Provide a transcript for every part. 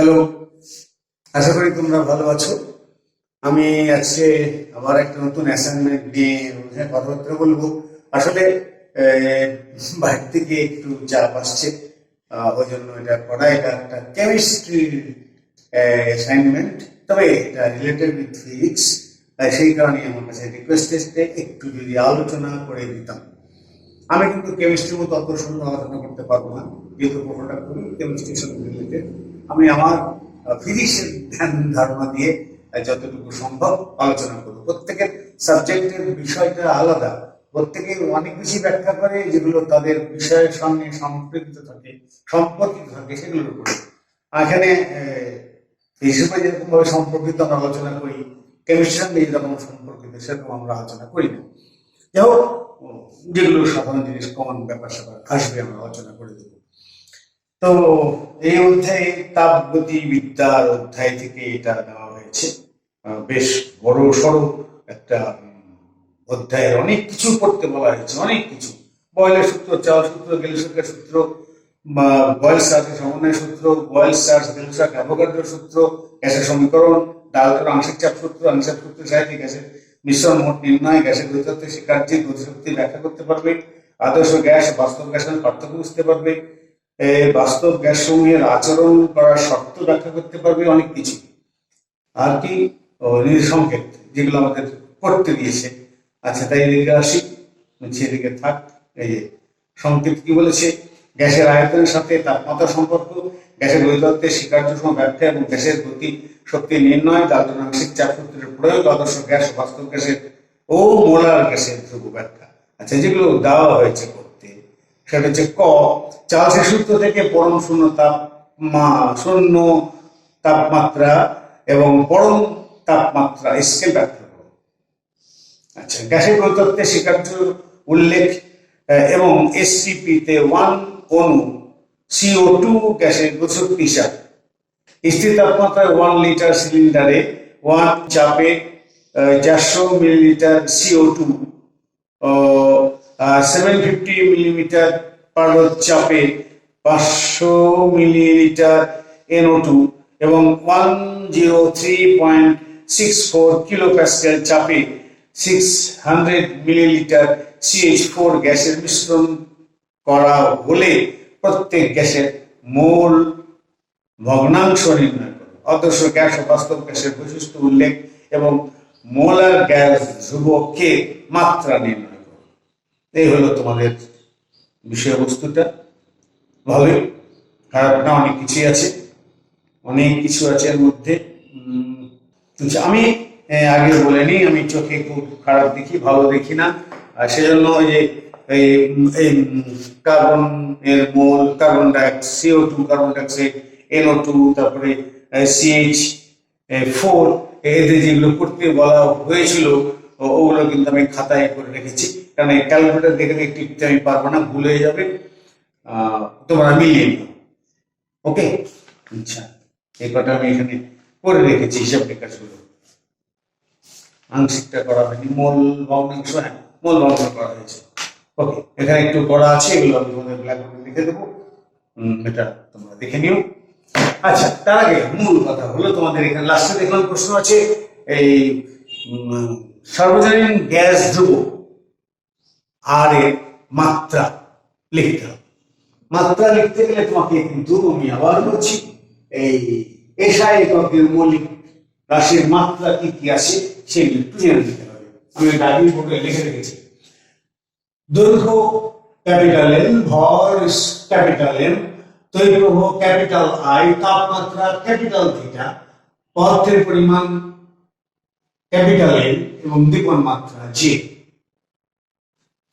Hello, আশা করি তোমরা ভালো আছো। আমি আজকে আবার একটা নতুন অ্যাসাইনমেন্ট নিয়ে কথাবার্তা বলবো। আসলে আহ, বাইরে থেকে একটু চাপ আসছে, ওই জন্য এটা করা। এটা একটা কেমিস্ট্রির অ্যাসাইনমেন্ট, তবে এটা রিলেটেড উইথ ফিজিক্স। সেই কারণে আমার কাছে রিকোয়েস্ট এসছে একটু যদি আলোচনা করে দিতাম। আমি কিন্তু কেমিস্ট্রির মতো অত সুন্দর আলোচনা করতে পারবো না, যেহেতু পুরোটা খুবই কেমিস্ট্রির সঙ্গে রিলেটেড। আমি আমার ফিজিক্সের ধ্যান ধারণা দিয়ে যতটুকু সম্ভব আলোচনা করবো। প্রত্যেকের সাবজেক্টের বিষয়টা আলাদা, প্রত্যেকে অনেক বেশি ব্যাখ্যা করে যেগুলো তাদের বিষয়ের সঙ্গে সম্পর্কিত থাকে সেগুলোর উপরে। এখানে হিসেবে যেরকম ভাবে সম্পর্কিত আমরা আলোচনা করি, কেমিস্ট্রির সঙ্গে যেরকম সম্পর্কিত সেরকম আমরা আলোচনা করি না। যাই হোক, যেগুলো সাধারণ জিনিস, কমন ব্যাপার স্যাপার আসবে, আমরা আলোচনা করে দেবো। তো এই অধ্যায়ে তাপগতিবিদ্যার অধ্যায় থেকে এটা দেওয়া হয়েছে। বেশ বড় সড়ো একটা অধ্যায়ের অনেক কিছু পড়তে বলা হয়েছে, অনেক কিছু। বয়েলের সূত্র, চার্লস সূত্র, গেলুসাকের সূত্র, বয়েল চার্লস সমন্বয় সূত্র, বয়েল চার্লস গেলুসাক অ্যাভোগাড্রো সূত্র, গ্যাসের সমীকরণ, ডাল্টন আংশিক চাপ সূত্র, আংশিক সূত্রের সাহায্যে গ্যাসের মিশ্রণ মোট নির্ণয়, গ্যাসের গতিতত্ত্বের শিক্ষার্থী গতিশক্তি ব্যাখ্যা করতে পারবে, আদর্শ গ্যাস বাস্তব গ্যাসের পার্থক্য বুঝতে পারবে, বাস্তব গ্যাস সমূহের আচরণ করার শর্ত ব্যাখ্যা করতে পারবে, অনেক কিছু। আর কি সংকেত, যেগুলো আমাদের পড়তে দিয়েছে। আচ্ছা, তাই এদিকে আসি, এদিকে থাক। এই যে সংকেত কি বলেছে, গ্যাসের আয়তনের সাথে তাপমাত্রা সম্পর্ক, গ্যাসের গতিতত্ত্বের স্বীকার্য সময় ব্যাখ্যা এবং গ্যাসের গতি শক্তি নির্ণয়, ডাল্টন আংশিক চাপ সূত্রের প্রয়োগ, আদর্শ গ্যাস, বাস্তব গ্যাসের ও মোলার গ্যাসের ধ্রুব ব্যাখ্যা। আচ্ছা, যেগুলো দেওয়া হয়েছে করতে, সেটা হচ্ছে ক, চার্লসের সূত্র থেকে পরম শূন্য শূন্য তাপমাত্রা এবং পরম তাপমাত্রা স্কেল ব্যাখ্যা করো। আচ্ছা, গ্যাসের গতিতত্ত্বে স্বীকার্য উল্লেখ এবং এসটিপি তে 1 অণু CO2 গ্যাসের গতিশক্তি হিসাব। স্থির তাপমাত্রায় 1 লিটার সিলিন্ডারে 1 চাপে 400 মিলিলিটার CO2, 750 মিলিমিটার পার চাপে 500 মিলিলিটার NO2 এবং 103.64 কিলো প্যাসকেল চাপে 600 মিলিলিটার CH4 গ্যাসের মিশ্রণ করা হলে প্রত্যেক গ্যাসের মোল ভগ্নাংশ নির্ণয় করো। আদর্শ গ্যাস ও বাস্তব গ্যাসের বৈশিষ্ট্য উল্লেখ এবং মোলার গ্যাস ধ্রুবকের মাত্রা নির্ণয় করো। এই হলো তোমাদের বিষয়বস্তুটা। ভালোই, খারাপ না, অনেক কিছুই আছে, অনেক কিছু আছে এর মধ্যে। আমি আগে বলে নিই, আমি চোখে খুব খারাপ দেখি, ভালো দেখি না। আর সেজন্য ওই যে এই কার্বন এর mole, carbon dioxide, CO2, carbon dioxide, NO2, তারপরে CH4, এদের যেগুলো করতে বলা হয়েছিল ওগুলো কিন্তু আমি খাতায় করে রেখেছি, কারণ এই ক্যালকুলেটর দেখে টিপতে আমি পারবো না, ভুল হয়ে যাবে। তোমরা মিলিয়ে নিও, ওকে? আচ্ছা, এই কটা আমি এখানে করে রেখেছি, হিসাব নিকাশগুলো। আংশিকটা করা হয়নি, মোল ভগ্নাংশ, হ্যাঁ মোল ভগ্নাংশ করা হয়েছে। ওকে, এখানে একটু করা আছে, এগুলো আমি তোমাদের ব্ল্যাকবোর্ডে লিখে দেবো, এটা তোমরা দেখে নিও। আচ্ছা, তার আগে মূল কথা হলো, তোমাদের এখানে লাস্টে দেখলাম প্রশ্ন আছে, এই সার্বজনীন গ্যাস ধ্রুবক আর এর মাত্রা লিখতে হবে। মাত্রা লিখতে গেলে তোমাকে কিন্তু আমি আবার বলছি, এই এসআই এককের মৌলিক রাশির মাত্রা কি কি আছে সেগুলো একটু জেনে নিতে হবে। আমি ডায়রি বোর্ডে লিখে রেখেছি। দৈর্ঘ্য ক্যাপিটাল এম, ভর ক্যাপিটাল এম, তড়িৎপ্রবাহ ক্যাপিটাল আই, তাপমাত্রা ক্যাপিটাল থিটা, পদার্থের পরিমাণ ক্যাপিটাল এম এবং দীপন মাত্রা জে।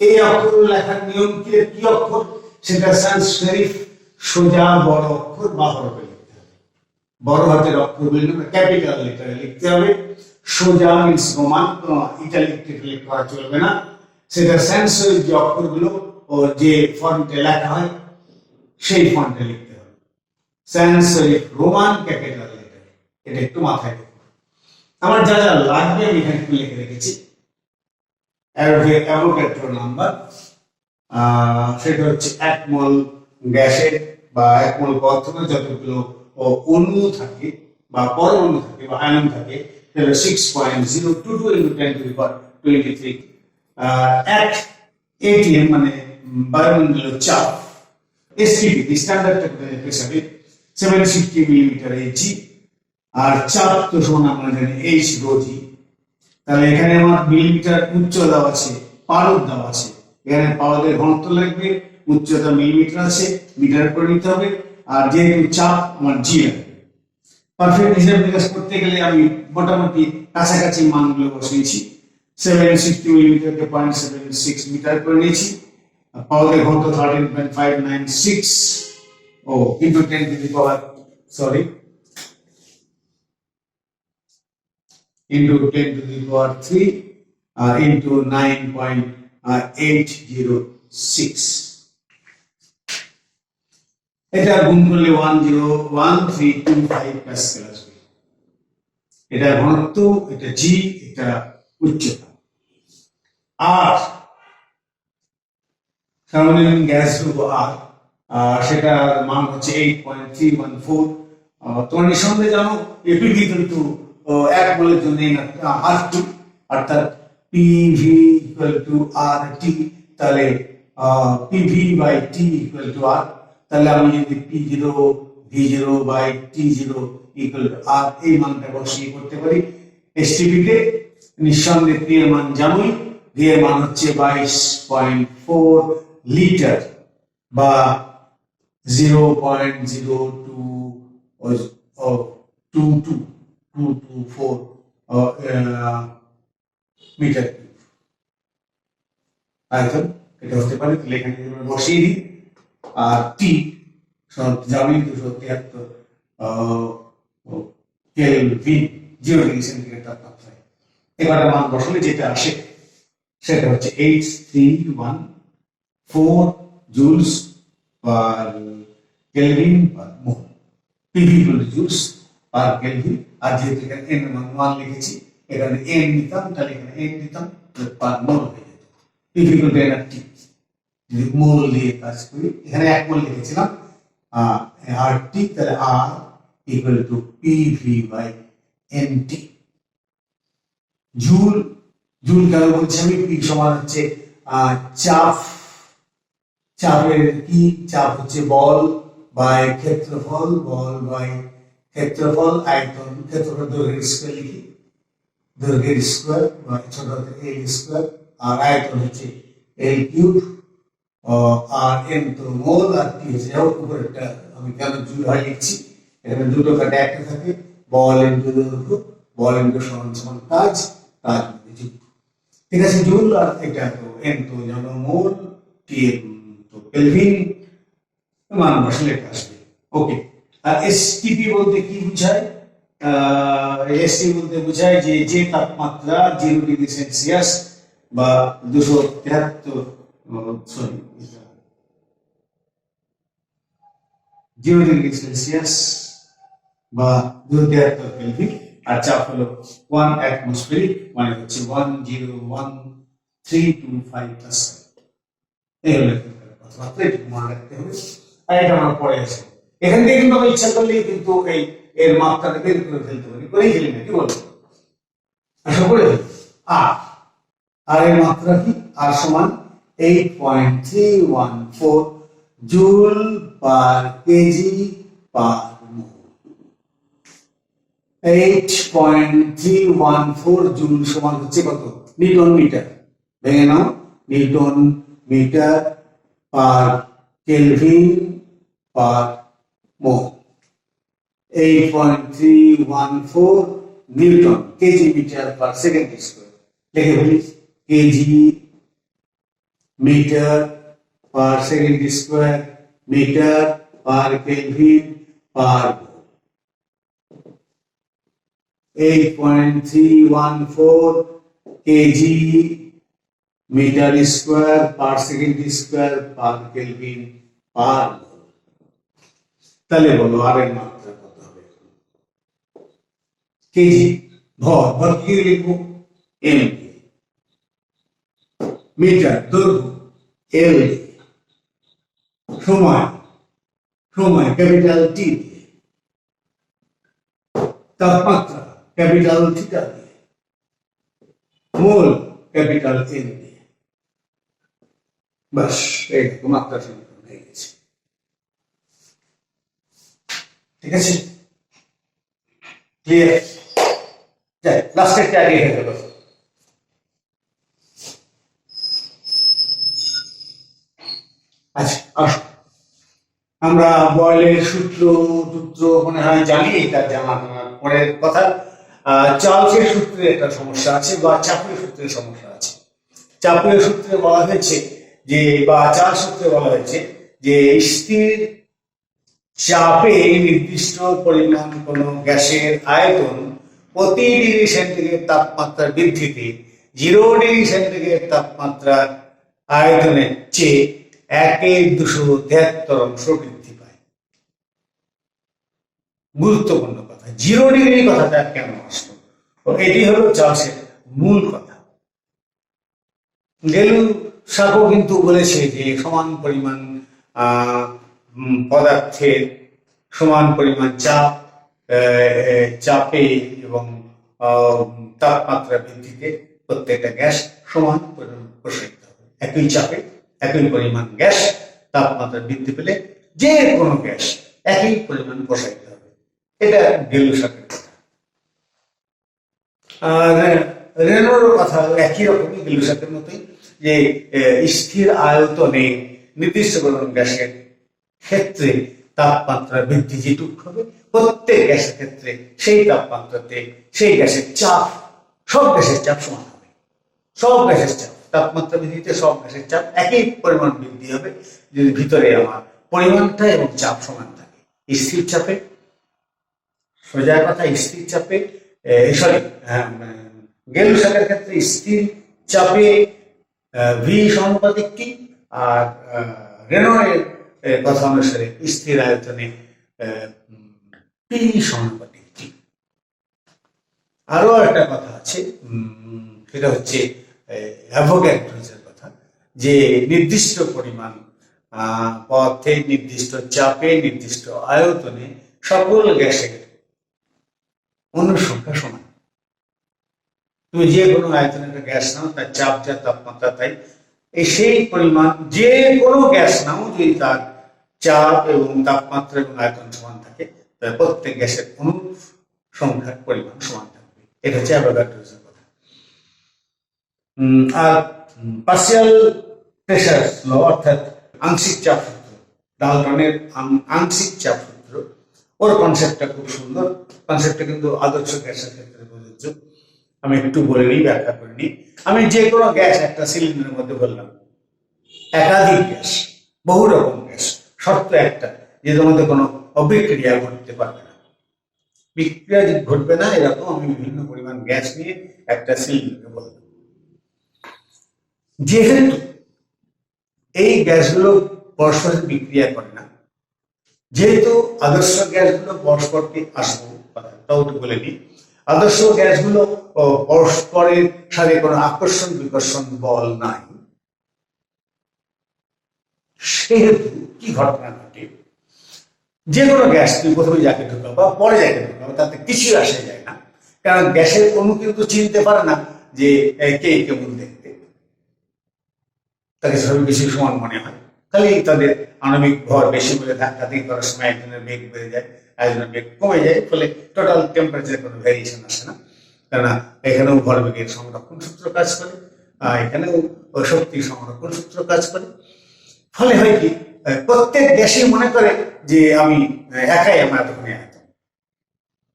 এই অক্ষর লেখার নিয়ম কি অক্ষর, সেটা সান্স সেরিফ সোজা বড় অক্ষর বা হরফে লিখতে হবে। বড় হাতের অক্ষরগুলি ক্যাপিটাল লেটারে লিখতে হবে। সোজা মিন্স রোমান, ইটালিক টিটালিক করা চলবে না। সেটা সান্স সেরিফ যে অক্ষরগুলো ও যে ফন্টে লেখা হয় সেই ফন্টে লিখতে হবে। Sans serif Roman capital letter, এটা একটু মাথায় রাখবে। আমার যা যা লাগবে আমি এখানে একটু লিখে রেখেছি। অ্যাভোগাড্রো নাম্বার, সেটা হচ্ছে 1 মোল গ্যাসের বা 1 মোল পদার্থের যতগুলো অণু থাকে বা পরমাণু থাকে বা আয়ন থাকে, তাহলে 6.022 into 10 to the power 23 at ATM মানে বায়ুমণ্ডলের চাপ, STP স্ট্যান্ডার্ড টেম্পারেচার হিসাবে 760 মিলিমিটার AG, আর চাপ তো সমান আমরা জানি H rho G। তাহলে এখানে আমার মিলিমিটার উচ্চতা দেওয়া আছে, পারদ দেওয়া আছে, এখানে পারদের ঘনত্ব লাগবে, উচ্চতা মিলিমিটার আছে, মিটার করে নিতে হবে, আর যেহেতু চাপ আমার জি লাগবে। পারফেক্ট হিসাব নিকাশ করতে গেলে আমি মোটামুটি কাছাকাছি মানগুলো বসিয়েছি। 760 মিলিমিটারকে 0.76 মিটার করে নিয়েছি, পাওয়ারের ঘনত্ব 13.596 into 10 to the power into 10 to the power 3 into 9.806। এটা গুণ করলে 101325 প্যাসকেল আসবে। এটা ঘনত্ব, এটা জি, এটা উচ্চতা। আর সার্বজনীন গ্যাস যৌগ আর সেটার মান হচ্ছে 8.314। তোমরা নিঃসন্দেহে জানো এপিভি কিন্তু 1 মোলের জন্য R2, অর্থাৎ PV = RT, তাহলে PV/T = R। তাহলে আমি যদি P0 V0/T0 = R এই মানটা বসিয়ে করতে পারি। STP তে নিঃসন্দেহে P এর মান জানোই, V এর মান হচ্ছে 22.4 লিটার বা 0.02224 মিটার কিউব আয়তন এটা হতে পারে। তাহলে এখানে বসিয়ে দিই, আর টি জানি 273 কেলভিন 0 ডিগ্রি সেন্টিগ্রেড তাপমাত্রায়। এবার মান বসালে যেটা আসে সেটা হচ্ছে 8314 জুলস পার কেলভিন পার মোল, পিভি জুলস পার কেলভিন। আর যেহেতু এখানে এন এর মান 1 লিখেছি, এখানে এন নিতাম, তাহলে এখানে এন নিতাম, পার মোল হয়ে যেত। পিভি এনআরটি যদি মোল দিয়ে কাজ করি, এখানে 1 মোল লিখেছিলাম আরটি, তাহলে আর = PV/NT। জুল কেন বলছি আমি? পি সমান হচ্ছে চাপ, চাপের কি চাপ হচ্ছে বল বাই ক্ষেত্রফল, বল বাই ক্ষেত্রফল, আয়তন ক্ষেত্রফল দৈর্ঘ্যের স্কয়ার লিখি, দৈর্ঘ্যের স্কয়ার বা ছোট হাতে এল স্কয়ার, আর আয়তন হচ্ছে এল কিউব, আর এম তো মোল, আর টি হচ্ছে উপরেরটা আমি কেন জুল হয় লিখছি, এখানে দুটো কাটে একটা থাকে, বল ইনটু দৈর্ঘ্য, বল ইনটু সমান কাজ, কাজ ঠিক আছে। জুল আর এটা তো এন তো জানো মোল, টি তো কেলভিন, মান বসালে এটা আসবে। ওকে। আর এসটিপি বলতে কি বোঝায়? এসটি বলতে বোঝায় যে তাপমাত্রা 0 ডিগ্রি সেলসিয়াস বা 273 0 ডিগ্রি সেলসিয়াস বা 273 কেলভিন, আর চাপ হলো 1 অ্যাটমসফেরিক, মানে হচ্ছে 101325 পাস্কেল। এই হলো কথাবার্তা, এটা মনে রাখতে হবে। আর এটা আমরা পরে আসবো। এখান থেকে কিন্তু আমি ইচ্ছা করলেই কিন্তু এর মাত্রাটা বের করে ফেলতে পারি, করেই ফেলি না, কি বলবো? আশা করে আর এর মাত্রা কি? আর সমান 8.314 joule per KG per mole. 8.314 joule সমান হচ্ছে কত? Newton metre. ভেঙে নাও, newton metre per kelvin per mole. 8.314 newton KG metre per second square. লিখে ফেলি, KG metre per second square, metre per kelvin per mole. 8.314 KG metre square per second square per kelvin per mole. তাহলে বলো আর এর মাত্রা কত হবে? KG, ভর কি লিখবো? এম, মিটার দৈর্ঘ্য এল, সময় ক্যাপিটাল টি, তাপমাত্রা ক্যাপিটাল থিটা দিয়ে, মোল ক্যাপিটাল এন দিয়ে। বাস এইরকম মাত্রা সমীকরণ হয়ে গেছে। ঠিক আছে, ক্লিয়ার? যাই লাস্টেরটা আগে হয়ে গেল। আচ্ছা আসো, আমরা বয়লের সূত্র মনে হয় জানি, এটা জানার পরের কথা। চার্লসের সূত্রে একটা সমস্যা আছে, বা চাপের সূত্রের সমস্যা আছে। চাপের সূত্রে বলা হয়েছে যে, বা চার্লস সূত্রে বলা হয়েছে যে, স্থির চাপে নির্দিষ্ট পরিমাণ কোন গ্যাসের আয়তন প্রতি ডিগ্রি সেন্টিগ্রেড তাপমাত্রা বৃদ্ধিতে 0 ডিগ্রি সেন্টিগ্রেড তাপমাত্রা আয়তনের চেয়ে 1/273 অংশ বৃদ্ধি পায়। গুরুত্বপূর্ণ কথা, 0 ডিগ্রি কথাটা কেন আসলো, এটি হলো চার্লসের মূল কথা। গেলুসাকও কিন্তু বলেছে যে, সমান পরিমাণ পদার্থের সমান পরিমাণ চাপে এবং তাপমাত্রা বৃদ্ধিতে প্রত্যেকটা গ্যাস সমান পরিমাণ প্রসারিত হবে। একই চাপে একই পরিমাণ গ্যাস তাপমাত্রা বৃদ্ধি পেলে যে কোনো গ্যাস একই পরিমাণ প্রসারিত হবে। এটা গেলুসাকের কথা। রেনোর কথা একই রকমই, গেলুসাকের মতোই, যে স্থির আয়তনে নির্দিষ্ট পরিমাণ গ্যাসের ক্ষেত্রে তাপমাত্রা বৃদ্ধি যেটুক হবে, প্রত্যেক গ্যাসের ক্ষেত্রে সেই তাপমাত্রাতে সেই গ্যাসের চাপ, সব গ্যাসের চাপ সমান হবে। সব গ্যাসের চাপ তাপমাত্রা বৃদ্ধিতে সব গ্যাসের চাপ একই পরিমাণ বৃদ্ধি হবে, যদি ভিতরে আমার পরিমাণটা এবং চাপ সমান থাকে। স্থির চাপে, সোজা কথা, স্থির চাপে সরি গেলুসাকের ক্ষেত্রে স্থির চাপে ভি সমানুপাতিক টি, আর রেনোর কথা অনুসারে স্থির আয়তনে পি সমানুপাতিক টি। আরো একটা কথা আছে, সেটা হচ্ছে অ্যাভোগাড্রোর কথা, যে নির্দিষ্ট পরিমাণ পদার্থে নির্দিষ্ট চাপে নির্দিষ্ট আয়তনে সকল গ্যাসের অনুসংখ্যা সমান। তুমি যে কোনো আয়তনের একটা গ্যাস নাও, তার চাপ যা তাপমাত্রা তাই, সেই পরিমাণ যে কোনো গ্যাস নাও, যদি তার চাপ এবং তাপমাত্রা এবং আয়তন সমান থাকে, তাহলে প্রত্যেক গ্যাসের অনুসংখ্যার পরিমাণ সমান থাকবে। এটা হচ্ছে অ্যাভোগাড্রোর কথা। আর পার্সিয়াল প্রেসার ল, অর্থাৎ আংশিক চাপ সূত্র, ডালটনের আংশিক চাপ সূত্র, ওর কনসেপ্টটা খুব সুন্দর। কনসেপ্টটা কিন্তু আদর্শ গ্যাসের ক্ষেত্রে প্রযোজ্য। আমি একটু বলে নিই, ব্যাখ্যা করে নিই। আমি যে কোনো গ্যাস একটা সিলিন্ডারের মধ্যে বললাম, একাধিক গ্যাস, বহু রকম গ্যাস, শর্ত একটা, যে এর মধ্যে কোনো অবিক্রিয়া ঘটতে পারবে না। বিক্রিয়া ঘটবে না এরকম আমি বিভিন্ন পরিমাণ গ্যাস নিয়ে একটা সিলিন্ডারে বললাম। যেহেতু এই গ্যাসগুলো পরস্পরের বিক্রিয়া করে না, যেহেতু আদর্শ গ্যাসগুলো পরস্পরকে, আসবো তাও তো বলে নিই, আদর্শ গ্যাসগুলো পরস্পরের সাথে কোনো আকর্ষণ বিকর্ষণ বল নাই, সেহেতু কি ঘটনা ঘটে, যে কোনো গ্যাস তুমি প্রথমে যাকে ঢোকাবো বা পরে যাকে ঢোকাবো তাতে কিছু আসে যায় না, কারণ গ্যাসের অণু কিন্তু চিনতে পারে না যে কে কেমন দেখতে, তাকে সবই বেশি সমান মনে হয়। খালি তাদের আণবিক ভর বেশি বলে ধাক্কাধাক্কি করার সময় একজনের বেগ বেড়ে যায়, একজনের বেগ কমে যায়, ফলে টোটাল টেম্পারেচার কোনো ভ্যারিয়েশন আসে না। কেননা এখানেও ভরবেগের সংরক্ষণ সূত্র কাজ করে, এখানেও শক্তি সংরক্ষণ সূত্র কাজ করে। ফলে হয় কি, প্রত্যেক গ্যাসই মনে করে যে আমি একাই আমার এতখানি আয়তন।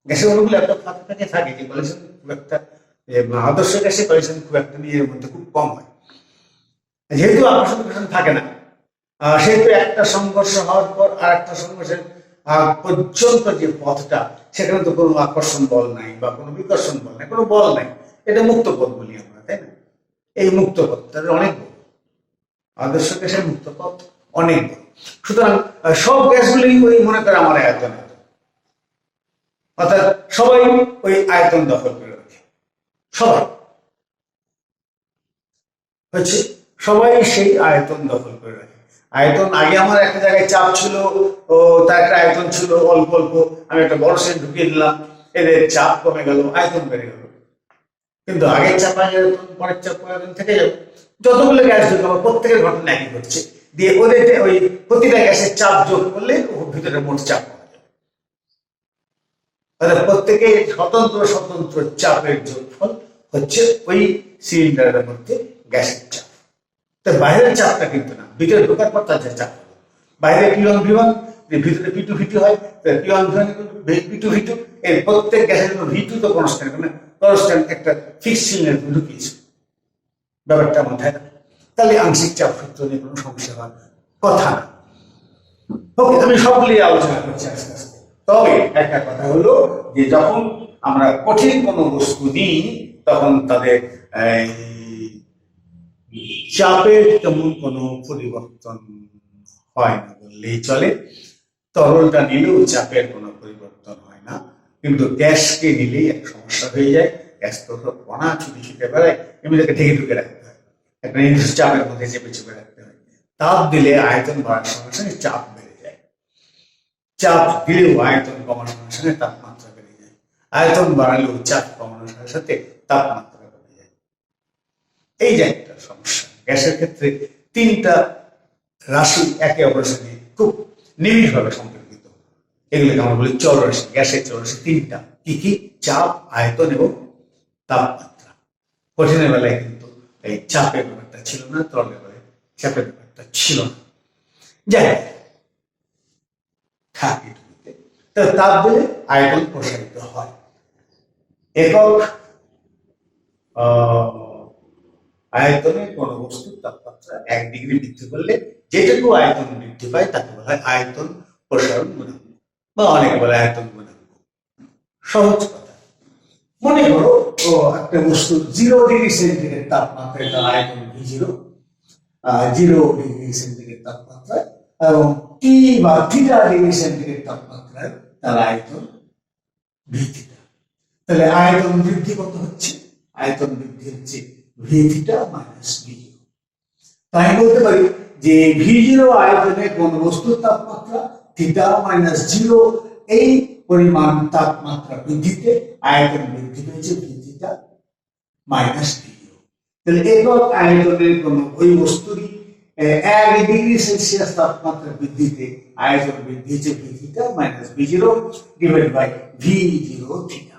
গ্যাসের অণুগুলো একটা ফাঁকে ফাঁকে থাকে, যে কলিশন খুব একটা, আদর্শ গ্যাসে কলিশন খুব একটা নিয়ে এর মধ্যে খুব কম হয়। যেহেতু আকর্ষণ বিকর্ষণ থাকে না, সেহেতু একটা সংঘর্ষ হওয়ার পর আর একটা সংঘর্ষের পর্যন্ত যে পথটা, সেখানে তো কোনো আকর্ষণ বল নাই বা কোনো বিকর্ষণ বল নাই, কোনো বল নাই। এটা মুক্ত পথ বলি আমরা, তাই না? এই মুক্ত পথ তাদের অনেক বড়, আদর্শ গ্যাসের মুক্ত পথ অনেক বড়। সুতরাং সব গ্যাসগুলি ওই মনে করে আমার আয়তন, অর্থাৎ সবাই ওই আয়তন দখল করে রাখে, সবাই হচ্ছে, সবাই সেই আয়তন দখল করে রাখে। আয়তন, আগে আমার একটা জায়গায় চাপ ছিল, ও তার একটা আয়তন ছিল অল্প অল্প, আমি একটা বড় সেট ঢুকিয়ে দিলাম, এদের চাপ কমে গেল, আয়তন বেড়ে গেল। কিন্তু আগের চাপ আয়তন, পরের চাপ আয়তন থেকে যাবে। যতগুলো গ্যাস ঢুকাবো প্রত্যেকের ঘটনা একই ঘটছে, দিয়ে ওদের ওই প্রতিটা গ্যাসের চাপ যোগ করলে ওর ভিতরে মোট চাপ পাওয়া যাবে। তাহলে প্রত্যেকে স্বতন্ত্র স্বতন্ত্র চাপের যোগফল হচ্ছে ওই সিলিন্ডারের মধ্যে গ্যাসের চাপ। তো বাইরের চাপটা কিন্তু না, ভিতরে ঢোকার পর তার যে চাপ হলো, বাইরে P1 V1, ভিতরে P2 V2 হয়, P1 V2 V2, এর প্রত্যেক গ্যাসের জন্য V2 তো কনস্ট্যান্ট, মানে কনস্ট্যান্ট একটা ফিক্সড সিলিন্ডার ঢুকিয়েছে, ব্যাপারটা মাথায় না। তাহলে আংশিক চাপ সূত্র নিয়ে কোনো সমস্যা হওয়ার কথা না। ওকে, আমি সবগুলি আলোচনা করছি আস্তে আস্তে। তবে একটা কথা হলো যে যখন আমরা কঠিন কোনো বস্তু নিই তখন তাদের চাপের তেমন কোনো পরিবর্তন হয় না বললেই চলে। তরলটা নিলেও চাপের কোনো পরিবর্তন হয় না, কিন্তু গ্যাসকে নিলেই এক সমস্যা হয়ে যায়। গ্যাস তো কণা ছুটে ছুটে বেড়ায়, এমনিটাকে ঢেকে ঢুকে রাখতে হয়, একটা নির্দিষ্ট চাপের মধ্যে চেপে চেপে রাখতে হয়। তাপ দিলে আয়তন বাড়ার সঙ্গে সঙ্গে চাপ বেড়ে যায়, চাপ দিলেও আয়তন কমার সঙ্গে সঙ্গে তাপমাত্রা বেড়ে যায়, আয়তন বাড়ালেও চাপ কমানোর সাথে সাথে তাপমাত্রা বেড়ে যায়। এই যে একটা সমস্যা গ্যাসের ক্ষেত্রে, তিনটা রাশি একে অপরের সঙ্গে খুব নিবিড়ভাবে সম্পর্কিত। এগুলোকে আমরা বলি চলরাশি। গ্যাসের চলরাশি তিনটা, কি কি? চাপ, আয়তন এবং তাপমাত্রা। কঠিনের বেলায় কিন্তু এই চাপের ব্যাপারটা ছিল না, তরলের বেলায় চাপের ব্যাপারটা ছিল না। যাই থাকে, তো তাপ দিলে আয়তন প্রসারিত হয়। একক আয়তনে কোনো বস্তুর তাপমাত্রা 1 ডিগ্রি বৃদ্ধি করলে যেটুকু আয়তন বৃদ্ধি পায় তাকে বলা হয় আয়তন প্রসারণ গুণাঙ্ক, বা অনেকে বলে আয়তন গুণাঙ্ক। সহজ কথা, মনে করো একটা বস্তু 0 ডিগ্রি সেন্টিগ্রেড তাপমাত্রায় তার আয়তন V0, 0 ডিগ্রি সেন্টিগ্রেড তাপমাত্রায়, এবং টি বা থিটা ডিগ্রি সেন্টিগ্রেড তাপমাত্রায় তার আয়তন V0। তাহলে আয়তন বৃদ্ধি কত হচ্ছে? আয়তন বৃদ্ধি হচ্ছে V0 মাইনাস V0। তাই বলতে পারি যে V0 আয়তনে কোন বস্তুর তাপমাত্রা থিটা মাইনাস 0 এই পরিমাণ তাপমাত্রা বৃদ্ধিতে আয়তন বৃদ্ধি পেয়েছে V0 মাইনাস V0। তাহলে একক আয়তনের কোন ওই বস্তুরই 1 ডিগ্রি সেলসিয়াস তাপমাত্রা বৃদ্ধিতে আয়তন বৃদ্ধি হচ্ছে V0 minus V0 divide by V0 theta.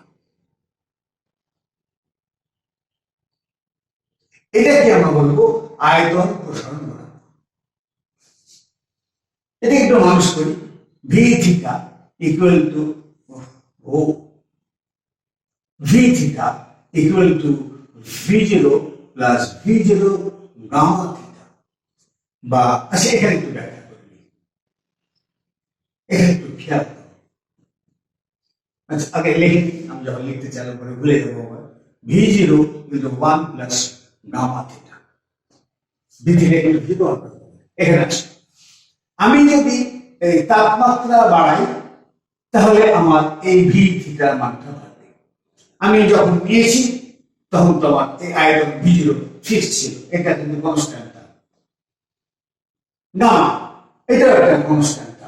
এটাকে আমরা বলবো আয়তন প্রসারণ গুণাঙ্ক। এটা একটু মানুষ করি, V theta equal to V0 equal to V0 plus V0 gamma theta, বা আচ্ছা এখানে একটু ব্যাখ্যা করবি, এখানে একটু খেয়াল করো। আচ্ছা আগে লিখে দিই, আমি যখন লিখতে চালু করে ভুলে যাবো আবার। V0 into 1 plus gamma theta, V0 into V0 এখানে আসে। আমি যদি এই তাপমাত্রা বাড়াই তাহলে আমার এই ভি থিটার মানটা বাড়বে। আমি যখন নিয়েছি তখন তোমার এই আয়তন V0 ফিক্স ছিল, এটা কিন্তু কনস্ট্যান্ট না, এটা একটা কনস্ট্যান্ট।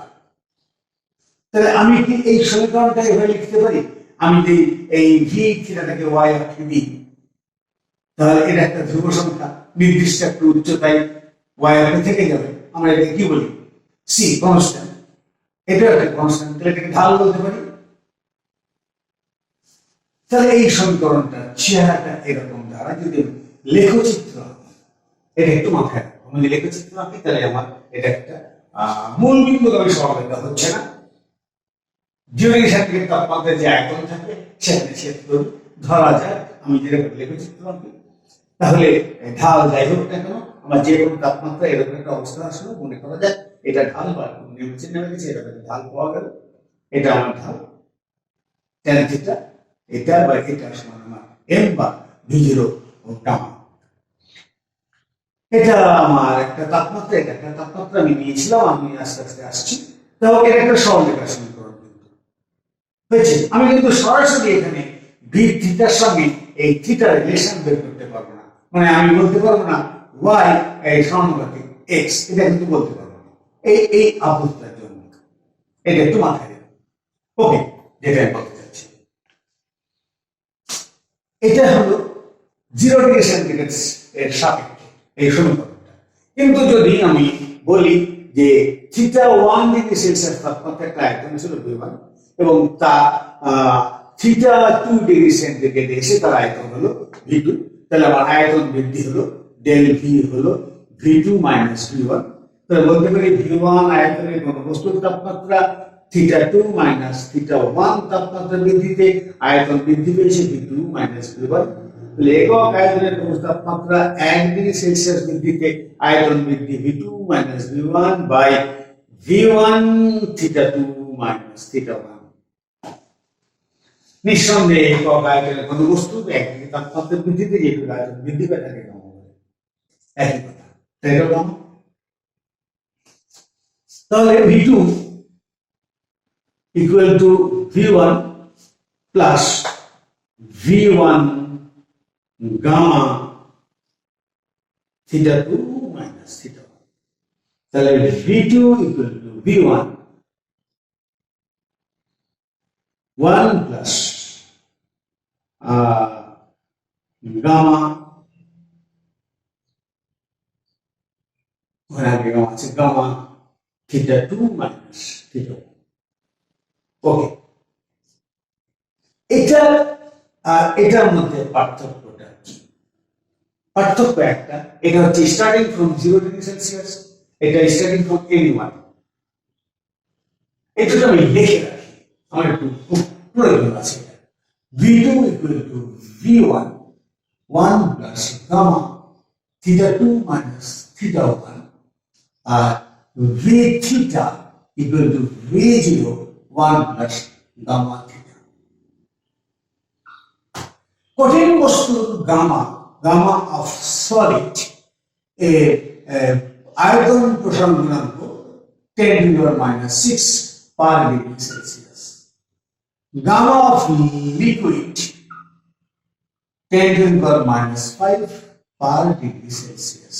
তাহলে আমি কি এই সমীকরণটা এভাবে লিখতে পারি? আমি যদি এই ভি থিটাটাকে y অক্ষে দিই তাহলে এটা একটা ধ্রুব সংখ্যা, নির্দিষ্ট একটা উচ্চতায় y অক্ষে থেকে যাবে। আমরা এটাকে কি বলি? C, constant. এটা একটা কনস্ট্যান্ট, তাহলে এটাকে ঢাল বলতে পারি। তাহলে এই সমীকরণটা চেহারাটা এরকম দ্বারা যদি লেখচিত্র আঁকি, এটা একটু মাথায় রাখবো। আমি যদি লেখচিত্র আঁকি তাহলে আমার এটা একটা মূল বিন্দু আমি সমাবেদা হচ্ছে না। 0 ডিগ্রি সেন্টিগ্রেড তাপমাত্রায় যে আয়তন থাকে সেখানে ক্ষেত্র ধরা যায়। আমি যেরকম লেখচিত্র আঁকি তাহলে ঢাল যাই হোক না কেন, আমার যে কোনো তাপমাত্রা এরকম একটা অবস্থা আসলে মনে করা যায় এটা ঢাল, বা নির্বাচন নেমে গেছে, এরকম ঢাল পাওয়া গেল। এটা আমার ঢাল tan থিটা, এটা বা এটা সমান আমার m বা V0 গামা। এটা আমার একটা তাপমাত্রা, এটা একটা তাপমাত্রা আমি নিয়েছিলাম, আমি আস্তে আস্তে আসছি। তাহলে এটা একটা সরলরেখা সমীকরণ কিন্তু হয়েছে। আমি কিন্তু সরাসরি এখানে ভি থিটার সঙ্গে এই থিটার রিলেশন বের করতে পারবো না, মানে আমি বলতে পারবো না y এই সমানুপাতিক x, এটা কিন্তু বলতে পারবো না এই আপত্তির জন্য। এটা একটু মাথায় রাখবেন। ওকে, যেটা আমি বলতে চাচ্ছি এটা হলো 0°C এর সাপেক্ষে এই সমীকরণটা। কিন্তু যদি আমি বলি যে θ1°C তাপমাত্রা একটা আয়তন ছিল V1 এবং তা θ2°C এসে তার আয়তন হলো V2, তাহলে আমার আয়তন বৃদ্ধি হলো ডেল V হলো V2 মাইনাস V1। তাহলে বলতে পারি V1 আয়তনের ঘনবস্তুর তাপমাত্রা θ2 মাইনাস θ1 তাপমাত্রা বৃদ্ধিতে আয়তন বৃদ্ধি পেয়েছে V2 মাইনাস V1। তাহলে একক আয়তনের তাপমাত্রা 1°C বৃদ্ধিতে আয়তন বৃদ্ধি V2 minus V1 by V1 θ2 minus θ1। নিঃসন্দেহে একক আয়তনের ঘনবস্তু একদিকে তাপমাত্রা বৃদ্ধিতে যেটুকু আয়তন বৃদ্ধি পায় তাকে গামা বলে, একই কথা, তাই তো গামা। তাহলে V2 equal to V1 plus V1 gamma θ2 minus θ1। তাহলে V2 equal to V1 1 plus gamma, gamma θ2 minus θ1। ওকে, এটা আর এটার মধ্যে পার্থক্যটা কি? পার্থক্য একটা, এটা হচ্ছে স্টার্টিং ফ্রম 0°C, এটা স্টার্টিং ফ্রম any1। এটা আমি লিখে রাখি, আমার একটু প্রয়োজন আছে। V2 equal to V1 1 plus gamma θ2 minus θ1 R V theta equal to V0 1 plus gamma theta। কঠিন বস্তুর গামা অফ সলিড এর আয়তন প্রসারণ গুণাঙ্ক 10⁻⁶ per degree Celsius। Gamma of liquid 10⁻⁵ per degree Celsius।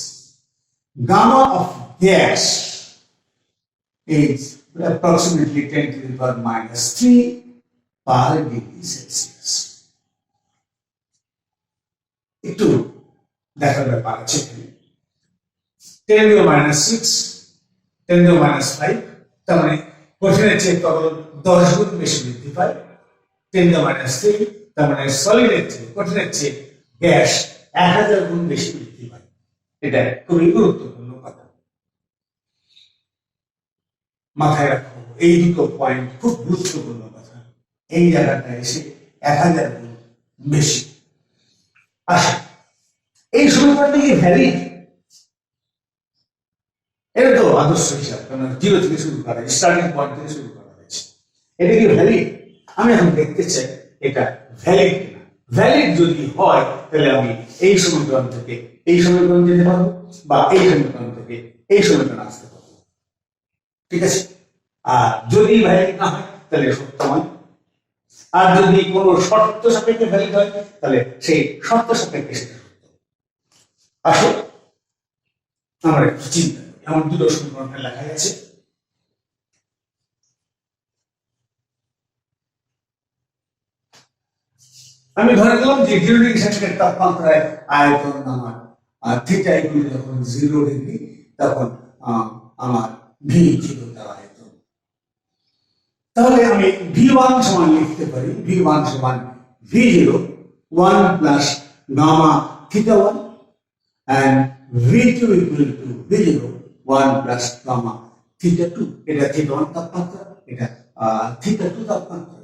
Gamma of gas is approximately 10⁻³ per degree Celsius। একটু দেখার ব্যাপার আছে, 10⁻⁶, 10⁻⁵, তার মানে কঠিনের চেয়ে তরল 10 গুণ বেশি বৃদ্ধি পায়। 10⁻³ তার মানে সলিডের চেয়ে, কঠিনের চেয়ে গ্যাস 1000 গুণ বেশি বৃদ্ধি পায়। এটা খুবই গুরুত্বপূর্ণ কথা, মাথায় রাখো। এই দুটো পয়েন্ট খুব গুরুত্বপূর্ণ কথা, এই জায়গাটা এসে 1000 গুণ বেশি। আচ্ছা, এই সমীকরণটি কি ভ্যালিড? এটা তো আদর্শ হিসাব, কারণ 0 থেকে শুরু করা, স্টার্টিং পয়েন্ট থেকে শুরু করা হয়েছে। এটা কি ভ্যালিড? আমি এখন দেখতে চাই এটা ভ্যালিড কিনা। ভ্যালিড যদি হয় তাহলে আমি এই সমীকরণ থেকে এই সমীকরণ যেতে পারবো, বা এই সমীকরণ থেকে এই সমীকরণ আসতে পারবো, ঠিক আছে? আর যদি ভ্যালিড না হয় তাহলে সত্য নয়। আর যদি কোনো শর্ত সাপেক্ষে ভ্যালিড হয় তাহলে সেই শর্ত সাপেক্ষে সেটা সত্য। আসলে আমার একটু চিন্তা, এমন দুটো সমীকরণে লেখা আছে। আমি ধরে নিলাম যে 0°C তাপমাত্রায় আয়তন আমার থিটা ইকুয়াল যখন 0°, তখন আমার V0 তার আয়তন। তাহলে আমি V1 সমান লিখতে পারি, V1 সমান V0 1 plus gamma θ1 and V2 equal to V0 1 plus gamma θ2। এটা θ1 তাপমাত্রা, এটা θ2 তাপমাত্রা।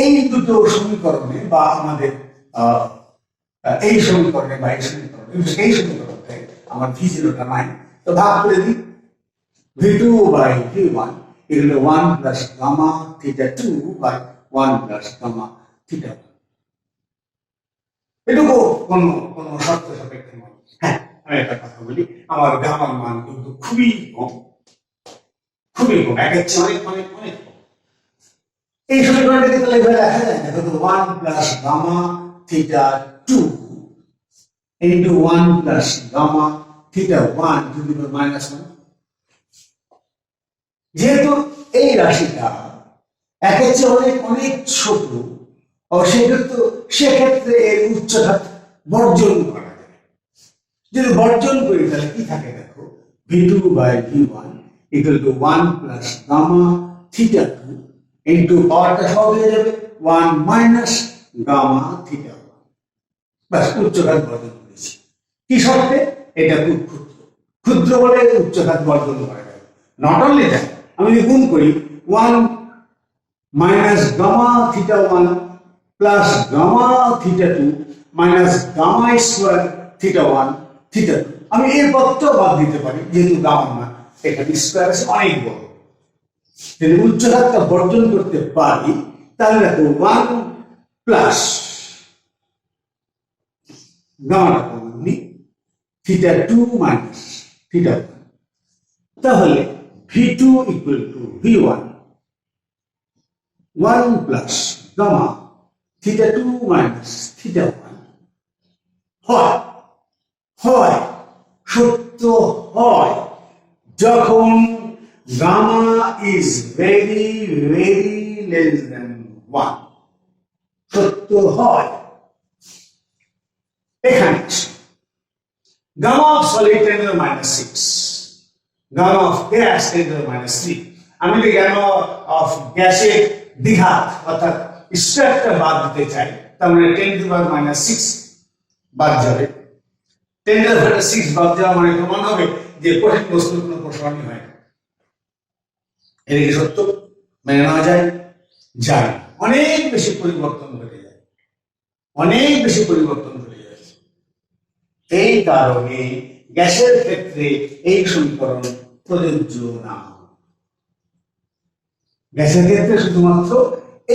এই দুটো সমীকরণে বা আমাদের এই সমীকরণে বা এই সমীকরণে আমার V0টা নাই, তো ভাগ করে দিই। V2 by V1 equal to 1 plus gamma θ2 by 1 plus gamma θ1। এটুকু কোনো শর্ত সাপেক্ষে নয়। হ্যাঁ, আমি একটা কথা বলি, আমার গামার মান কিন্তু খুবই কম, একের চেয়ে অনেক কম। এই সমীকরণটাকে তাহলে এভাবে লেখা যায় না, দেখো 1 plus gamma θ2 into 1 plus gamma θ1 to the -1। যেহেতু এই রাশিটা একের চেয়ে অনেক ছোট, সেক্ষেত্রে এর উচ্চঘাত বর্জন করা যায়। যদি বর্জন করি তাহলে কি থাকে দেখো, v2 by v1 equal to 1 plus gamma theta 2 into পাওয়ারটা সব হয়ে যাবে 1 minus gamma theta 1। বাস উচ্চঘাত বর্জন করেছি। কি শর্তে? এটা খুব ক্ষুদ্র বলে উচ্চঘাত বর্জন করা যায়। নট অনলি দ্যাট, আমি যদি গুণ করি 1 minus gamma theta 1 plus gamma theta 2 minus gamma square theta 1 theta 2, আমি এর পদটা বাদ দিতে পারি যেহেতু গামা মান এখানে স্কয়ার আছে অনেক বড়। যদি উচ্চঘাতটা বর্জন করতে পারি তাহলে দেখো 1 প্লাস গামাটা কমনি থিটা 2 মাইনাস থিটা 1, তাহলে v2 equal to v1 1 plus gamma theta 2 minus theta 1 হয় সত্য হয় যখন gamma is very very less then 1। সত্য হয়। এখানে gamma of solid 10 to the minus 6, gamma of gas 10 to the minus 3। আমি যদি গামা অফ গ্যাসের দ্বিঘাত অর্থাৎ স্কয়ারটা বাদ দিতে চাই তার মানে 10 to the minus 6 বাদ যাবে। 10 to the minus 6 বাদ দেওয়া মানে প্রমাণ হবে যে কঠিন বস্তুর কোনো প্রসারণই হয় না। এটা কি সত্য? মেনে নেওয়া যায়? যায়। অনেক বেশি পরিবর্তন ঘটে যায়, অনেক বেশি পরিবর্তন ঘটে যায়। এই কারণে গ্যাসের ক্ষেত্রে এই সমীকরণ প্রযোজ্য না। গ্যাসের ক্ষেত্রে শুধুমাত্র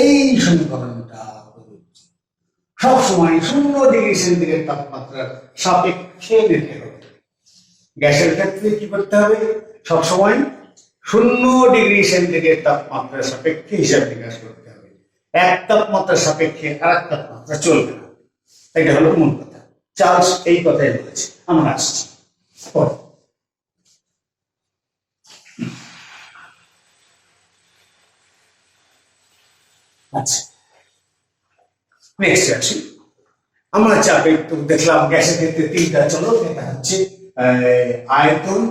এই সমীকরণটা প্রযোজ্য। সবসময় 0 ডিগ্রি সেন্টিগ্রেড তাপমাত্রার সাপেক্ষে নিতে হবে। গ্যাসের ক্ষেত্রে কি করতে হবে? সবসময় 0 ডিগ্রি সেন্টিগ্রেড তাপমাত্রার সাপেক্ষে হিসাব নিকাশ করতে হবে। এক তাপমাত্রার সাপেক্ষে আরেক তাপমাত্রা চলবে না। এটা হলো মূল কথা। চার্লস এই কথাই বলেছে। আমরা আসছি পরে। আচ্ছা, নেক্সট আসি। আমরা চাপে তো দেখলাম গ্যাসের ক্ষেত্রে 3টা চলক, এটা হচ্ছে আয়তন,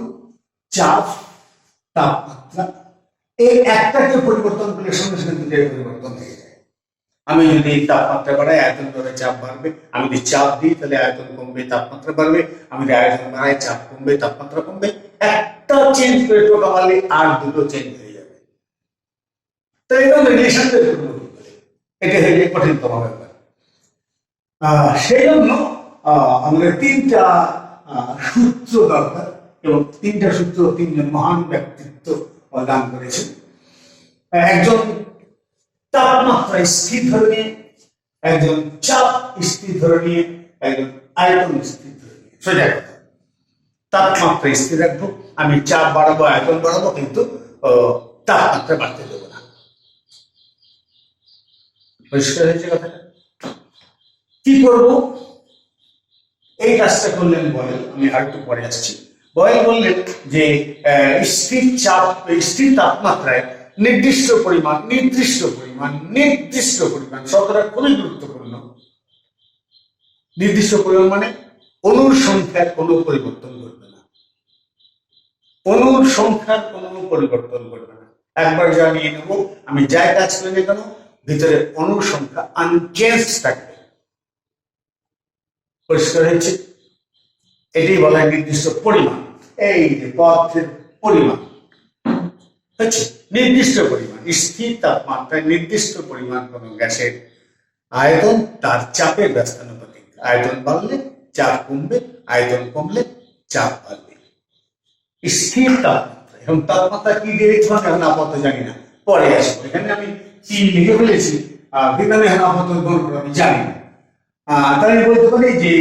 চাপ, তাপমাত্রা। এই একটাকে পরিবর্তন করলে সঙ্গে সঙ্গে দুটোর পরিবর্তন হয়ে যায়। আমি যদি তাপমাত্রা বাড়াই আয়তন বাড়বে, চাপ বাড়বে। আমি যদি চাপ দিই তাহলে আয়তন কমবে, তাপমাত্রা বাড়বে। আমি যদি আয়তন বাড়াই চাপ কমবে, তাপমাত্রা কমবে। একটা চেঞ্জ করে টোটালি আর দুটো চেঞ্জ হয়ে যাবে। তো এরকম রিলেশন এটা হয়ে কঠিনতম ব্যাপার। সেই জন্য আমাদের 3টা সূত্র দরকার এবং 3টা সূত্র 3জন মহান ব্যক্তিত্ব প্রদান করেছেন। একজন তাপমাত্রা স্থির ধরে নিয়ে, একজন চাপ স্থির ধরে নিয়ে, একজন আয়তন স্থির ধরে নিয়ে। সোজা কথা, তাপমাত্রা স্থির রাখবো, আমি চাপ বাড়াবো, আয়তন বাড়াবো, কিন্তু তাপমাত্রা বাড়তে দেবো না। পরিষ্কার হয়েছে কথাটা? কি করব? এই কাজটা করলেন বয়েল। আমি আরেকটু পরে আসছি। বয়েল বললেন যে স্থির চাপ, স্থির তাপমাত্রায় নির্দিষ্ট পরিমাণ শতকরা খুবই গুরুত্বপূর্ণ। নির্দিষ্ট পরিমাণ মানে অণুর সংখ্যার কোনো পরিবর্তন ঘটবে না। অণুর সংখ্যার কোনো পরিবর্তন ঘটবে না। একবার জানিয়ে নেব, আমি যাই কাজ করি না কেন ভিতরে অণুর সংখ্যা আনচেঞ্জ থাকবে। পরিষ্কার হয়েছে? এটাই বলা হয় নির্দিষ্ট পরিমাণ। এই যে পদার্থের পরিমাণ হচ্ছে নির্দিষ্ট পরিমাণ। স্থির তাপমাত্রায় নির্দিষ্ট পরিমাণ কোন গ্যাসের আয়তন তার চাপের ব্যস্তানুপাতিক। আয়তন বাড়লে চাপ কমবে, আয়তন কমলে চাপ বাড়বে। স্থির তাপমাত্রা এবং তাপমাত্রা কি দিয়ে লিখবো এখন আপাতত জানি না, পরে আসবো। এখানে আমি কি লিখে ফেলেছি কিন্তু আমি এখন আপাতত আমি জানি না। তাহলে বলতে পারি যে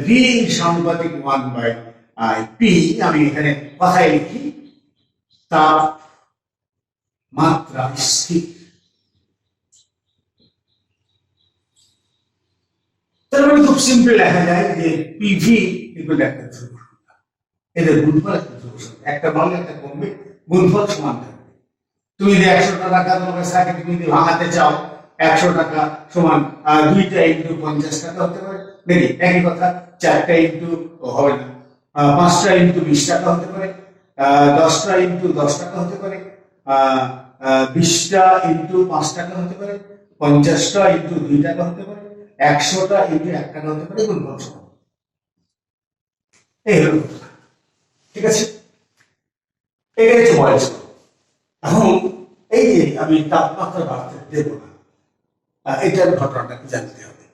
ভি সমানুপাতিক 1/পি। আমি এখানে কথায় লিখি তাপমাত্রা স্থির। তার মানে খুব সিম্পল লেখা যায় যে পিভি ইকুয়াল একটা ধ্রুব সংখ্যা, এদের গুণফল একটা ধ্রুব সংখ্যা। একটা বাড়লে একটা কমবে, গুণফল সমান থাকবে। তুমি যদি 100টা টাকা তোমার কাছে থাকে, তুমি যদি ভাঙাতে চাও 100 টাকা সমান 2টা ইন্টু 50 টাকা হতে পারে নাকি? একই কথা। 4টা ইন্টু হবে না, 5টা ইন্টু 20 টাকা হতে পারে, 10টা ইন্টু 10 টাকা হতে পারে, 20টা ইন্টু 5 টাকা হতে পারে, 50টা ইন্টু 2 টাকা হতে পারে, 100টা ইন্টু 1 টাকা হতে পারে। এগুলো এই হলো ঘটনা। ঠিক আছে, এটা হচ্ছে বয়স্ক। এখন এই যে আমি তাপমাত্রা বাড়তে দেব না, এটার ঘটনাটাকে জানতে হবে।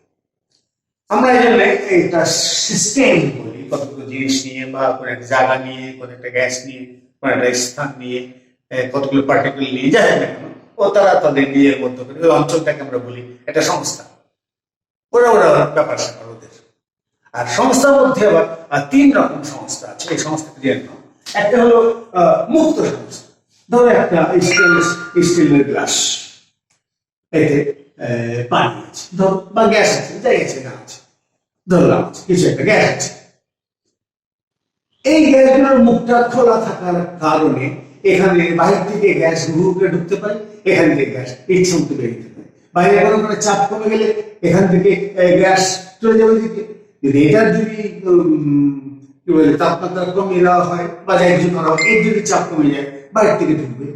আমরা এই জন্য একটা সিস্টেম বলি, কতগুলো জিনিস নিয়ে বা কোনো একটা জায়গা নিয়ে, কোনো একটা গ্যাস নিয়ে, কোনো একটা স্থান নিয়ে, কতগুলো পার্টিকেল নিয়ে, যাই হোক না কেন, ও তারা তাদের নিজের মধ্যে করে ওই অঞ্চলটাকে আমরা বলি একটা সংস্থা। ওরা ওরা ব্যাপার স্যাপার ওদের। আর সংস্থার মধ্যে আবার 3 রকম সংস্থা আছে। এই সংস্থাকে জেনে নাও। একটা হলো মুক্ত সংস্থা। ধরো একটা স্টিলের গ্লাস, এতে পানি আছে ধর, বা গ্যাস আছে, যাই আছে না আছে, ধরলাম কিছু একটা গ্যাস আছে। এই গ্যাসগুলোর মুখটা খোলা থাকার কারণে এখানে বাইরে থেকে গ্যাস ঘুরে ঢুকতে পারে, এখান থেকে গ্যাস ইচ্ছে মতো বেরোতে পারে। বাইরে কোনো কোনো চাপ কমে গেলে এখান থেকে গ্যাস চলে যাবে দিকে। যদি এটার যদি কি বলে তাপমাত্রা কমিয়ে দেওয়া হয় বা যাই কিছু করা হয়, এর যদি চাপ কমে যায় বাইরে থেকে ঢুকবে।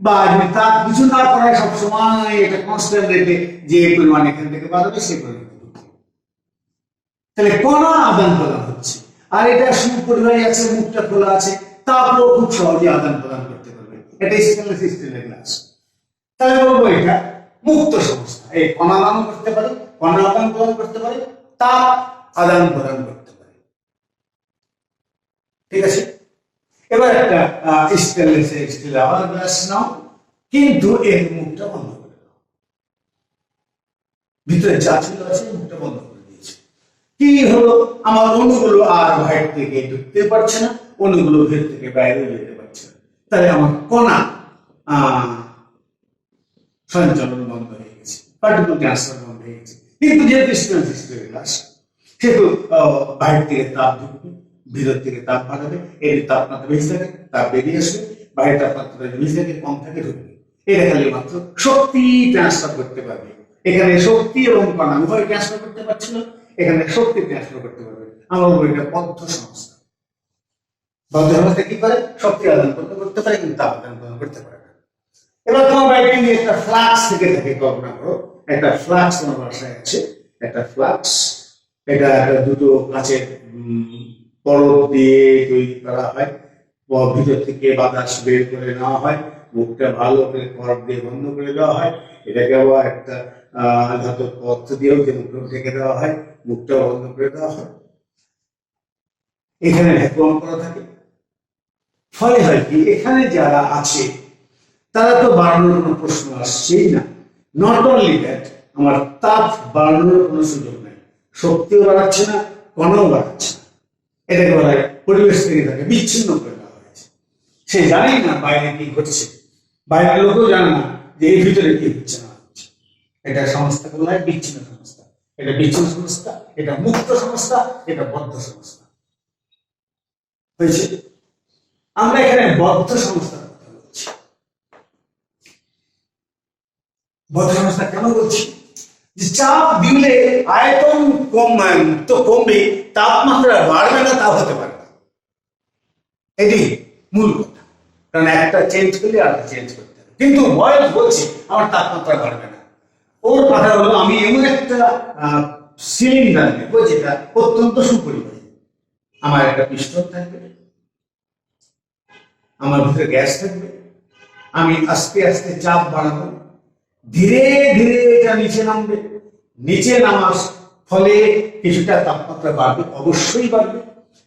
বা যদি তাপ কিছু না করায় সবসময় এটা কনস্ট্যান্ট রেটে যে পরিমাণ এখান থেকে বাড়বে সেই পরিমাণ ঢুকবে। তাহলে কণা আদান প্রদান হচ্ছে। আর এটা সুপরিবাহী আছে, মুখটা খোলা আছে, তাপও খুব সহজে আদান প্রদান করতে পারবে। এটা স্টেনলেস স্টিলের গ্লাস। তাহলে বলবো এটা মুক্ত সংস্থা। এই কণা আদান করতে পারে, কণা আদান প্রদান করতে পারে, তাপ আদান প্রদান করতে পারে। ঠিক আছে, এবার একটা স্টেনলেস স্টিল আবার গ্লাস নাও, কিন্তু এর মুখটা বন্ধ করে দাও। ভিতরে যা ছিল আছে মুখটা বন্ধ করে দিয়েছে। কি হলো? আমার অণুগুলো আর বাইরে থেকে ঢুকতে পারছে না, অণুগুলো ভেতর থেকে বাইরে যেতে পারছে না। তাহলে আমার কণা সঞ্চালন বন্ধ হয়ে গেছে, পার্টিকেল ট্রান্সফার বন্ধ হয়ে গেছে। কিন্তু যেহেতু স্টেনলেস স্টিলের গ্লাস, সেহেতু বাইরে থেকে তাপ ঢুকবে, ভিতর থেকে তাপ বাড়াবে, এর তাপমাত্রা বেশি থাকে, তাপ বেরিয়ে আসবে, বাইরের তাপমাত্রা বেশি থাকে, কম থাকে, ঢুকবে। এটা খালি মাত্র শক্তি ট্রান্সফার করতে পারবে। এখানে শক্তি এবং কণা উভয় ট্রান্সফার করতে পারছিল, এখানে শক্তি ট্রান্সফার করতে পারবে। আমরা বলবো এটা বদ্ধ সংস্থা। বদ্ধ সংস্থা কি করে? শক্তি আদান প্রদান করতে পারে, কিন্তু তাপ আদান প্রদান করতে পারে না। এবার তোমার বাইরে নিয়ে একটা ফ্লাক্স থেকে থাকে, কল্পনা করো একটা ফ্লাক্স তোমার বাসায় আছে, একটা ফ্লাক্স। এটা দুটো কাঁচের পরত দিয়ে তৈরি করা হয়, ভিতর থেকে বাতাস বের করে নেওয়া হয়, মুখটা ভালো করে কর্ড দিয়ে বন্ধ করে দেওয়া হয়। এটাকে আবার একটা ধাতব পদার্থ দিয়েও যে মুখটা ঢেকে দেওয়া হয়, মুখটা বন্ধ করে দেওয়া হয়। এখানে ভ্যাকুয়াম করা থাকে। ফলে হয় কি, এখানে যারা আছে তারা তো বাড়ানোর কোনো প্রশ্ন আসছেই না। নট অনলি দ্যাট, আমার তাপ বাড়ানোর কোনো সুযোগ নেই, শক্তিও বাড়াচ্ছে না, কণাও বাড়াচ্ছে না। এটাকে বলা হয় পরিবেশ থেকে তাকে বিচ্ছিন্ন করে দেওয়া হয়েছে। সে জানেই না বাইরে কি ঘটছে, বাইরের লোকও জানে না যে এর ভিতরে কি হচ্ছে না হচ্ছে। এটা সংস্থাকে বলা হয় বিচ্ছিন্ন সংস্থা। এটা বিচ্ছিন্ন সংস্থা, এটা মুক্ত সংস্থা, এটা বদ্ধ সংস্থা। হয়েছে? আমরা এখানে বদ্ধ সংস্থার কথা বলছি। বদ্ধ সংস্থা কেন বলছি? চাপ দিলে আয়তন তো কমবে, তাপমাত্রা বাড়বে না তা হতে পারে না। এটি মূল কথা। কারণ একটা চেঞ্জ করলে আরেকটা চেঞ্জ করতে হবে। কিন্তু বয়স বলছে আমার তাপমাত্রা বাড়বে না। ওর কথা হলো আমি এমন একটা সিলিন্ডার নেব যেটা অত্যন্ত সুপরিবাহী। আমার একটা পিস্টন থাকবে, আমার ভিতরে গ্যাস থাকবে, আমি আস্তে আস্তে চাপ বাড়াবো, ধীরে ধীরে এটা নিচে নামবে। নিচে নামার ফলে কিছুটা তাপমাত্রা বাড়বে, অবশ্যই বাড়বে।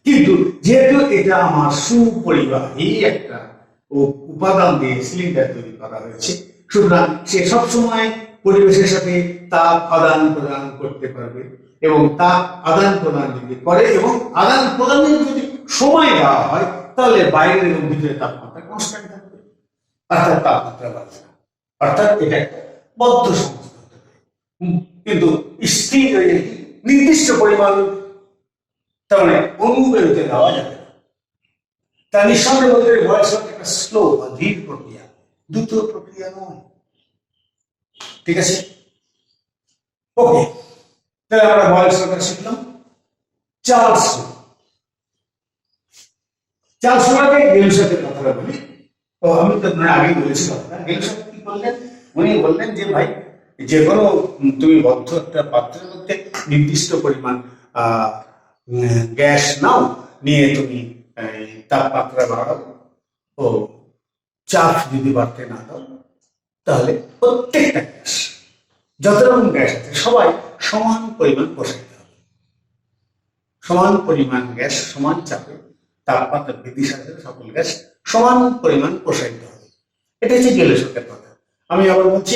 কিন্তু যেহেতু এটা আমার সুপরিবাহী একটা উপাদান দিয়ে সিলিন্ডার তৈরি করা হয়েছে, সুতরাং সে সবসময় পরিবেশের সাথে তাপ আদান প্রদান করতে পারবে। এবং তাপ আদান প্রদান যদি করে এবং আদান প্রদানের যদি সময় দেওয়া হয়, তাহলে বাইরের এবং ভিতরের তাপমাত্রা কনস্ট্যান্ট থাকবে, অর্থাৎ তাপমাত্রা বাড়বে না। অর্থাৎ এটা একটা বদ্ধ সংস্থা হতে পারে। কিন্তু স্থির নির্দিষ্ট পরিমাণ তার মানে অণু বেরোতে দেওয়া যাবে না। তা নিঃসন্দেহে বলতে বয়স একটা স্লো বা ধীর প্রক্রিয়া, দ্রুত প্রক্রিয়া নয়। ঠিক আছে? ওকে, তাহলে আমরা বয়েলস কথা শিখলাম। চার্লস চার্লস লোকে গেলুসাকের কথাটা বলি। তো আমি তো আগেই বলেছি কথাটা। গেলুসাক কি করলেন, উনি বললেন যে ভাই যে কোনো তুমি বদ্ধ একটা পাত্রের মধ্যে নির্দিষ্ট পরিমাণ গ্যাস নাও, নিয়ে তুমি তাপমাত্রা বাড়াও, ও চাপ যদি বাড়তে না দাও, তাহলে প্রত্যেকটা গ্যাস, যত রকম গ্যাস আছে সবাই সমান পরিমাণ বসাইতে হবে। সমান পরিমাণ গ্যাস সমান চাপে তাপমাত্রা বৃদ্ধির সাথে সকল গ্যাস সমান পরিমাণ প্রসারিত হবে। এটা হচ্ছে গেলুসাকের কথা। আমি আবার বলছি,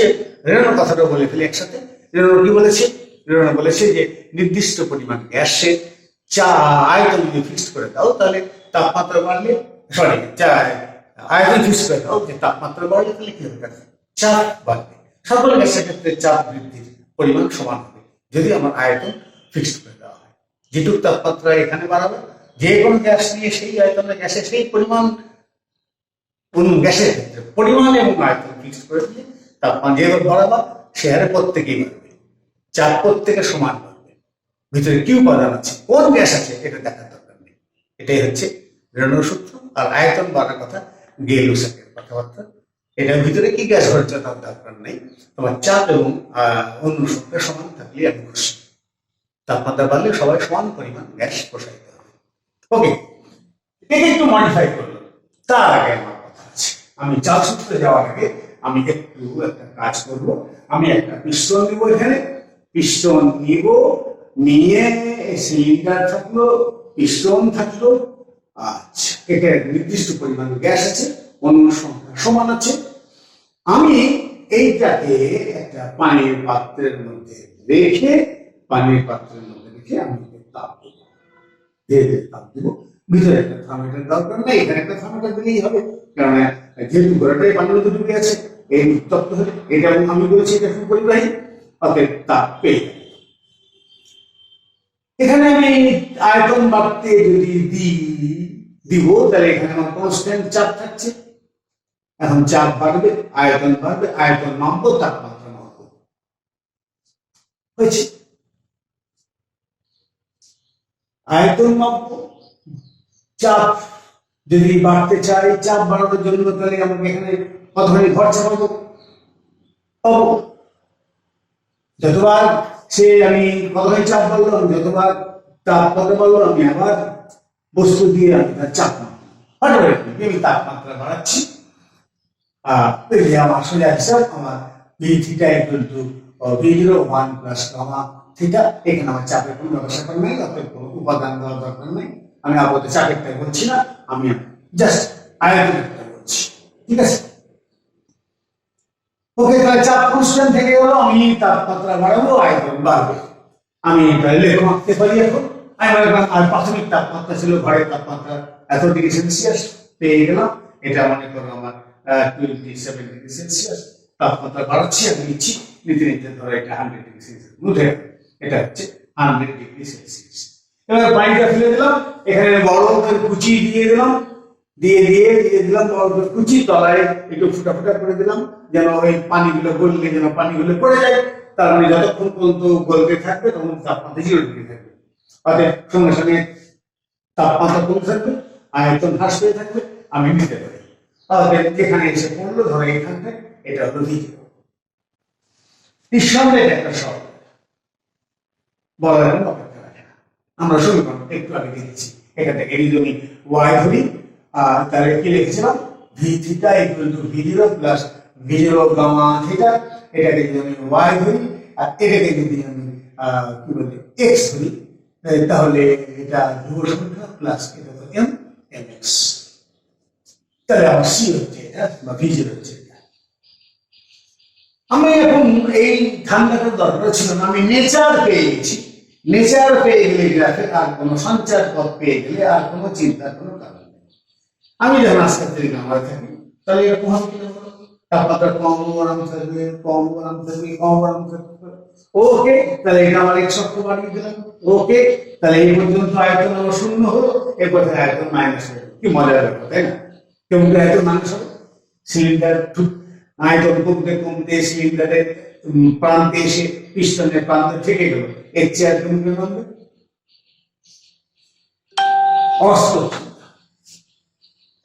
রেনোর কথাটা বলে ফেলি একসাথে। রেনো কি বলেছে? রেনো বলেছে যে নির্দিষ্ট পরিমাণ গ্যাসের আয়তন যদি ফিক্সড করে দাও, তাহলে তাপমাত্রা বাড়লে, সরি, আয়তন ফিক্সড করে দাও, যে তাপমাত্রা বাড়লে তাহলে কি হবে? চাপ বাড়বে। সকল গ্যাসের ক্ষেত্রে চাপ বৃদ্ধির পরিমাণ সমান হবে যদি আমার আয়তন ফিক্সড করে দেওয়া হয়। যেটুকু তাপমাত্রা এখানে বাড়াবে, যে কোনো গ্যাস নিয়ে সেই আয়তনের গ্যাসে সেই পরিমাণ, গ্যাসের ক্ষেত্রে পরিমাণ এবং আয়তন ফিক্সড করে দিলে তাপমাত্রা যেভাবে বাড়াবা সে হারে প্রত্যেকেই বাড়বে, চাপ প্রত্যেকে সমান বাড়বে। ভিতরে কি উপাদান আছে, কোন গ্যাস আছে, এটা দেখার দরকার নেই। এটাই হচ্ছে রেনোর সূত্র। আর আয়তন বাড়ার কথা গেলুসাকের কথাবার্তা। এটার ভিতরে কি গ্যাস হচ্ছে তার দরকার নেই, তোমার চাপ এবং অন্য সংখ্যা সমান থাকলে আমি খুশি। তাপমাত্রা বাড়লে সবাই সমান পরিমাণ গ্যাস প্রসারিত হবে। ওকে, এটাকে একটু মডিফাই করলো। তার আগে আমার কথা আছে, আমি চাপ সূত্রে যাওয়ার আগে আমি একটু একটা কাজ করব। আমি একটা পিস্টন নিব, এখানে পিস্টন নিব, নিয়ে সিলিন্ডার থাকলো, পিস্টন থাকলো। আচ্ছা, এটা নির্দিষ্ট পরিমাণ গ্যাস আছে, অন্য সংখ্যা সমান আছে। আমি এইটাকে একটা পানির পাত্রের মধ্যে রেখে, পানির পাত্রের মধ্যে রেখে আমি তাপ দেবো, ধীরে ধীরে তাপ দেবো। ভিতরে একটা থার্মোমিটার দরকার নেই, এখানে একটা থার্মোমিটার দিলেই হবে, কারণ যেহেতু গোড়াটাই পানির মধ্যে ডুবে আছে, এই উত্তপ্ত হলে, এটা আমি বলেছি এটা খুব পরিবাহী, অতএব তাপ পেয়ে যাবে। এখানে আমি আয়তন বাড়তে যদি দিব, তাহলে এখানে আমার কনস্ট্যান্ট চাপ থাকছে। এখন চাপ বাড়বে, আয়তন বাড়বে, আয়তন মাপবো, তাপমাত্রা মাপবো, হয়েছে। আয়তন মাপবো, চাপ যদি বাড়তে চাই, চাপ বাড়ানোর জন্য তাহলে আমাকে এখানে কতখানি খরচা পাবো, যতবার সে আমি কতখানি চাপ বাড়লাম, যতবার তাপমাত্রা বাড়লো, আমি আবার বস্তু দিয়ে আমি তার চাপ মাপবো। আমি তাপমাত্রা বাড়াচ্ছি, আমার আসলে হিসাব আমার V theta equal to v01 plus gamma theta. এখানে আমার চাপের কোনো ব্যবস্থা করা নাই, অতএব কোনো উপাদান দেওয়ার দরকার নেই। আমি আপাতত চাপেরটা বলছি না, আমি জাস্ট আয়তনটা বলছি, ঠিক আছে। ওকে, তাহলে চাপ কনস্ট্যান্ট থেকে গেল, আমি তাপমাত্রা বাড়াবো, আয়তন বাড়বে। আমি এটা লেখ আঁকতে পারি এখন। আমি মনে করলাম আর প্রাথমিক তাপমাত্রা ছিল, ঘরের তাপমাত্রা এত ডিগ্রি সেলসিয়াস পেয়ে গেলাম। এটা মনে করো আমার 27 ডিগ্রি সেলসিয়াস। তাপমাত্রা বাড়াচ্ছি, আমি নিচ্ছি, নিতে নিতে ধরো এটা 100 ডিগ্রি সেলসিয়াস, বুঝে এটা হচ্ছে 100 ডিগ্রি সেলসিয়াস। এবার পানিটা ফেলে দিলাম, এখানে বরফের কুচি দিয়ে দিলাম, দিয়ে দিলাম বরফের কুচি, তলায় একটু ফুটা ফুটা করে দিলাম, যেন ওই পানিগুলো গললে যেন পানিগুলো পড়ে যায়। তার মানে যতক্ষণ পর্যন্ত গলতে থাকবে তখন তাপমাত্রা 0 ডিগ্রি থাকবে, অর্থাৎ সঙ্গে সঙ্গে তাপমাত্রা কমে থাকবে, আয়তন হ্রাস পেয়ে থাকবে, আমি নিতে পারি। যেখানে এসে পড়লো, ধরো এখানটা, এটা হলো ভিডিও। নিঃসন্দেহে একটা শব্দ বলার অপেক্ষা রাখে না। আমরা সমীকরণ একটু আগে দেখেছি, এখান থেকে যদি আমি ওয়াই ধরি, তাহলে কি লিখেছিলাম, V theta equal to v0 plus v0 gamma theta. এটাকে যদি আমি ওয়াই ধরি, আর এটাকে যদি আমি কি বলি এক্স ধরি, তাহলে এটা ধ্রুব সংখ্যা প্লাস এটা তো এম এক্স। তাহলে আমার সি হচ্ছে এটা, বা v0 হচ্ছে এটা। আমি এখন এই ধারণাটার দরকার ছিল না, আমি নেচার পেয়ে গেছি। নেচার পেয়ে গেলে গ্রাফে আর কোনো সঞ্চার পথ পেয়ে গেলে আর কোনো চিন্তার কোনো কারণ নেই। আমি যখন আজকে থেকে আমরা থাকি, তাহলে এরকম হবে কিনা, তাপমাত্রা কম গরম থাকবে, কম গরম থাকবে, কম গরম থাকবে। ওকে, তাহলে এটা আমার এক সপ্তাহ বাড়িয়ে দিলাম। ওকে, তাহলে এই পর্যন্ত আয়তন আমার 0 হলো, এরপর আয়তন মাইনাস হলো। কি মজার ব্যাপার, তাই না? কেমন আয়তন মাইনাস হলো, সিলিন্ডার আয়তন কমতে কমতে সিলিন্ডারের প্রান্তে এসে পিস্টনের প্রান্তে থেকে গেল, এর চেয়ে আর কমবে কমবে? অবাস্তব চিন্তা,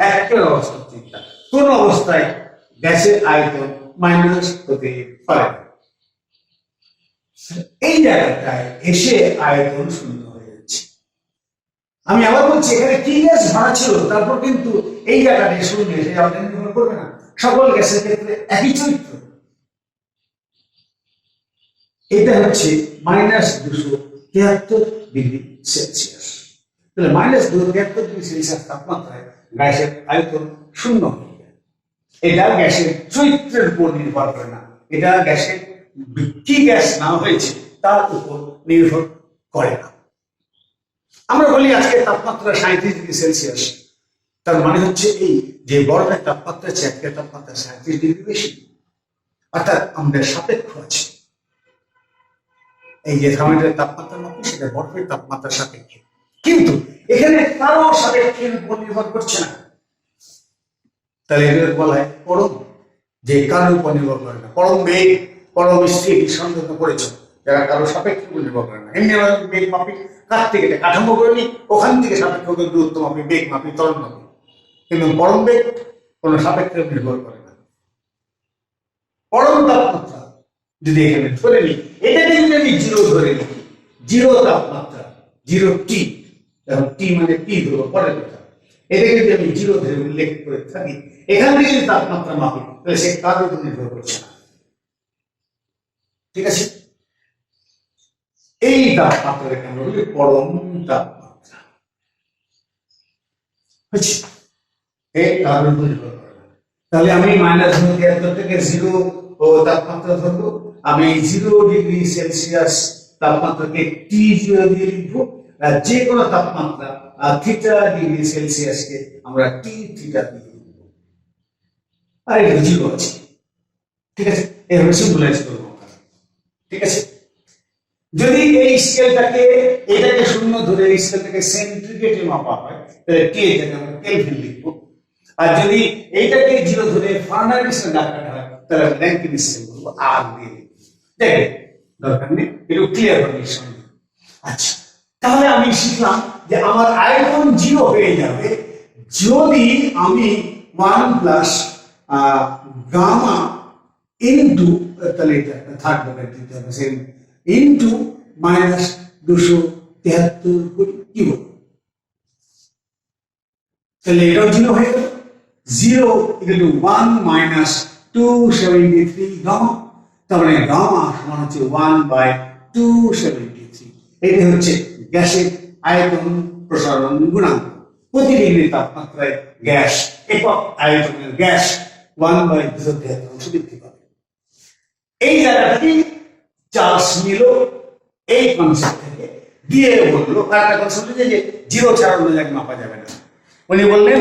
একেবারে অবাস্তব চিন্তা। কোন অবস্থায় গ্যাসের আয়তন মাইনাস হতে পারে না। এই জায়গাটায় এসে আয়তন শূন্য হয়ে যাচ্ছে। আমি আবার বলছি, এখানে কি গ্যাস ভরা ছিল, তারপর কিন্তু এই জায়গাটায় শূন্য এসে আপনার নির্ভর করবে না। সকল গ্যাসের ক্ষেত্রে একই চরিত্র। এটা হচ্ছে -273°C। তাহলে -273°C তাপমাত্রায় গ্যাসের আয়তন শূন্য হয়ে যায়। এটা গ্যাসের চরিত্রের উপর নির্ভর করে না, এটা গ্যাসের কি গ্যাস না হয়েছে তার উপর নির্ভর করে না। আমরা বলি আজকে তাপমাত্রা 37°C, তার মানে হচ্ছে এই যে বরফের তাপমাত্রা চেয়ে আজকের তাপমাত্রা 37° বেশি, অর্থাৎ আমাদের সাপেক্ষ আছে। এই যে থার্মোমিটারের তাপমাত্রা মাপি সেটা বরফের তাপমাত্রার সাপেক্ষে, কিন্তু এখানে কারো সাপেক্ষের উপর নির্ভর করছে না। তাহলে এদের বলা হয় পরম, যে কারোর উপর নির্ভর করে না। পরম বেগ, পরম স্থির সন্দেহ করেছে যারা কারো সাপেক্ষের উপর নির্ভর করে না। এমনি বেগ মাপি কার থেকে, কাঠামো করে নি, ওখান থেকে সাপেক্ষ দূরত্ব মাপি, বেগ মাপি, ত্বরণ মাপি, কিন্তু পরম বেগ কোনো সাপেক্ষের উপর নির্ভর করে না। পরম তাপমাত্রা যদি এখানে ধরে নিই, এটাকে যদি আমি জিরো ধরে নিই, জিরো তাপমাত্রা, জিরো টি, এখন টি মানে টি ধরো পরের কথা, এটাকে যদি আমি জিরো ধরে উল্লেখ করে থাকি, এখান থেকে যদি তাপমাত্রা মাপি তাহলে সে কার উপর নির্ভর করছে না। ঠিক আছে, এই তাপমাত্রাকে আমরা বলি পরম তাপমাত্রা। বুঝছি, এই কার উপর নির্ভর করে না। তাহলে আমি -273 থেকে জিরো তাপমাত্রা ধরবো, আমি 0°C তাপমাত্রাকে T0 দিয়ে লিখবো, আর যে কোনো তাপমাত্রা θ°C কে আমরা T θ দিয়ে লিখবো, আর এটা জিরো আছে। ঠিক আছে, এভাবে সিম্বলাইজ করবো। ঠিক আছে, যদি এই স্কেলটাকে এটাকে শূন্য ধরে এই স্কেলটাকে সেন্টিগ্রেডে মাপা হয় তাহলে টি এটাকে আমরা কেলভিন লিখবো, আর যদি এইটাকে জিরো ধরে ফারেনহাইট ডাকা হয় তাহলে র্যাঙ্কিন স্কেল বলবো আর দিয়ে দেখে দরকার নেই, একটু ক্লিয়ার হবে সঙ্গে। আচ্ছা, তাহলে আমি শিখলাম যে আমার আয়তন জিরো হয়ে যাবে যদি আমি 1 প্লাস গামা ইনটু, তাহলে এটা থার্ড ব্র্যাকেট দিতে হবে, সেম ইনটু -273 কি বলবো, তাহলে এটাও জিরো হয়ে গেল। 0 = 1 - 273 গামা, তার মানে গামা সমান হচ্ছে 1/273। এটা হচ্ছে গ্যাসের আয়তন প্রসারণ গুণাঙ্ক। প্রতি ডিগ্রি তাপমাত্রায় গ্যাস একক আয়তনের গ্যাস 1/273 বৃদ্ধি পাবে। এই জায়গাটি চার্লস নিলো এই কনসেপ্ট থেকে, দিয়ে বললো আরেকটা কনসেপ্ট যে জিরো ছাড়া অন্য জায়গায় মাপা যাবে না। উনি বললেন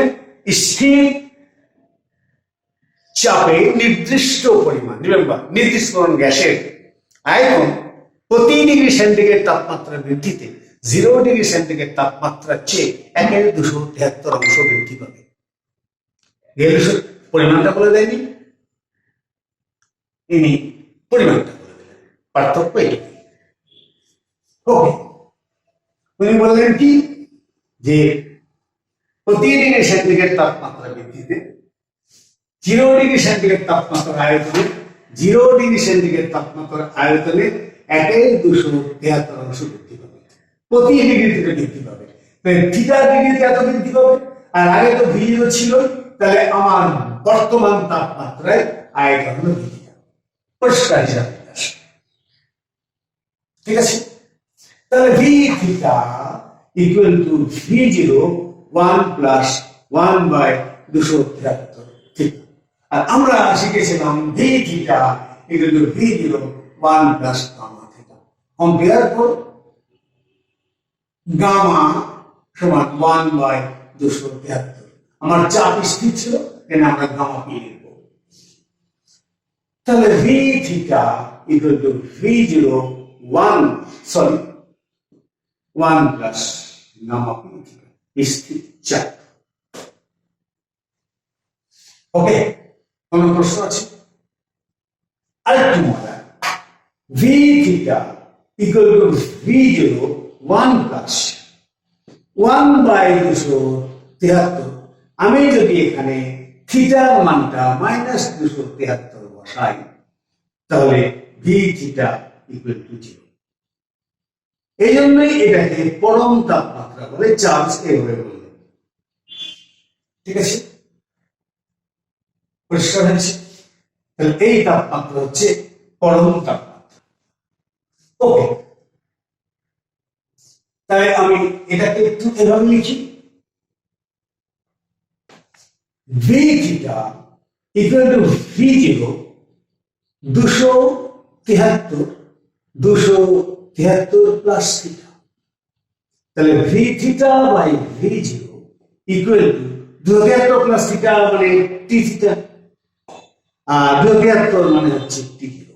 স্থির চাপে নির্দিষ্ট পরিমাণ, রিমেম্বার নির্দিষ্ট পরিমাণ গ্যাসের আয়তন প্রতি ডিগ্রি সেন্টিগ্রেড তাপমাত্রা বৃদ্ধিতে 0°C তাপমাত্রার চেয়ে 1/273 বৃদ্ধি পাবে। পরিমাণটা বলে দেয়নি, ইনি পরিমাণটা বলে দিলেন, পার্থক্য এটুকু। ওকে, উনি বললেন কি যে প্রতি ডিগ্রি সেন্টিগ্রেড তাপমাত্রা বৃদ্ধিতে 0°C তাপমাত্রার আয়তনে 0°C তাপমাত্রার আয়তনে 1/273 বৃদ্ধি পাবে, প্রতি ডিগ্রি থেকে বৃদ্ধি পাবে। থিটা ডিগ্রিতে এত বৃদ্ধি পাবে, আর আগে তো V0 ছিল, তাহলে আমার বর্তমান তাপমাত্রায় আয়তন বৃদ্ধি পাবে, পরিষ্কার হিসাবে আসে। ঠিক আছে, তাহলে V theta equal to V0 1 plus 1/273 theta, আর আমরা শিখেছিলাম V theta equal to V0 1 plus gamma theta. Compare করো, গামা সমান 1/273, আমার চাপ স্থির ছিল কেন আমরা গামা পি লিখব। তাহলে V theta equal to V0 1 plus gamma P theta স্থির চাপ। ওকে, কোন প্রশ্ন আছে? আরেকটু মজা, V theta equal to V zero 1 plus 1/273। আমি যদি এখানে থিটার মানটা -273 বসাই, তাহলে ভি থিটা ইকুয়াল টু 0। এই জন্যই এটাকে পরম তাপমাত্রা বলে, চার্জ এভাবে বললে। ঠিক আছে, পরিষ্কার হয়েছে? তাহলে এই তাপমাত্রা হচ্ছে পরম তাপমাত্রা। ওকে, তাই আমি এটাকে একটু এভাবে লিখি, V theta equal to V zero 273 plus theta. তাহলে V theta by V zero equal to 273 plus theta মানে টি থিটা, আর 273 মানে হচ্ছে টি জিরো।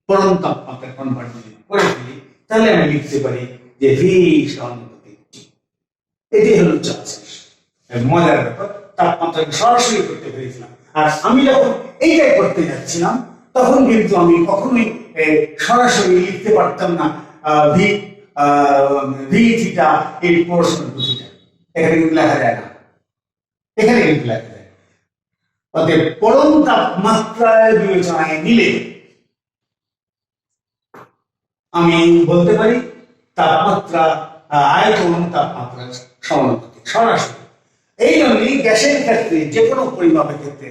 পরম তাপমাত্রা কনভার্ট করে ফেলি, তাহলে আমি লিখতে পারি যে ভি সমানুপাতিক টি। এটাই হলো চার্জ। মজার ব্যাপার, তাপমাত্রাকে সরাসরি করতে পেরেছিলাম। আর আমি যখন এইটাই করতে যাচ্ছিলাম, তখন কিন্তু আমি কখনোই সরাসরি লিখতে পারতাম না V V theta in proportional to theta. এখানে কিন্তু লেখা যায় না, এখানে কিন্তু লেখা যায়। অতএব পরম তাপমাত্রায় বিবেচনায় নিলে আমি বলতে পারি তাপমাত্রা আয়তন তাপমাত্রার সমানুপাতিক সরাসরি। এই জন্যই গ্যাসের ক্ষেত্রে, যে কোনো পরিমাপের ক্ষেত্রে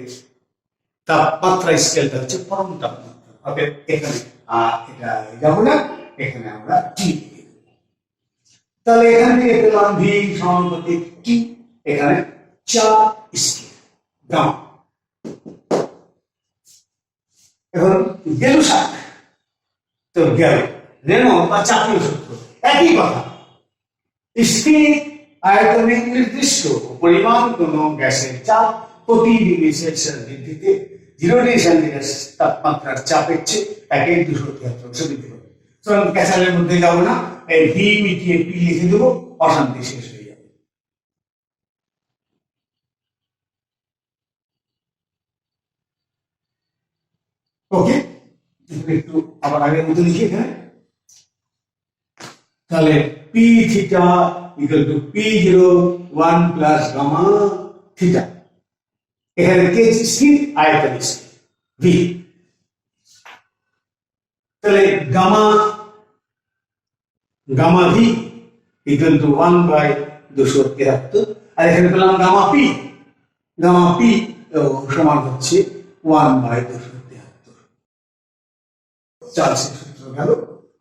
তাপমাত্রা স্কেলটা হচ্ছে পরম তাপমাত্রা। অতএব এখানে এটা যাবো না, এখানে আমরা টি। তাহলে এখান থেকে পেলাম ভি সমানুপাতিক টি, এখানে চাপ স্কেল গামা। এখন গেল সাত, তো গেল রেনো বা চাপীয় সূত্র, একই কথা। স্থির আয়তনে নির্দিষ্ট পরিমাণ কোন গ্যাসের চাপ প্রতি ডিগ্রি সেলসিয়াস বৃদ্ধিতে 0 ডিগ্রি সেন্টিগ্রেড তাপমাত্রার চাপের চেয়ে 1/273 বৃদ্ধি পাবে। সুতরাং ক্যাচালের মধ্যে যাবো না, এই ভি মিটিয়ে পি লিখে দেবো, অশান্তি শেষ হয়ে যাবে। ওকে, একটু আবার আগের মতো লিখে এখানে, তাহলে P theta equal to P zero 1 plus gamma theta. এখানে কে স্থির, আয়তন স্থির ভি। তাহলে গামা ভি ইকুয়াল টু 1/273, আর এখানে পেলাম গামা পি সমান হচ্ছে 1/273। চার্লসের সূত্র গেল।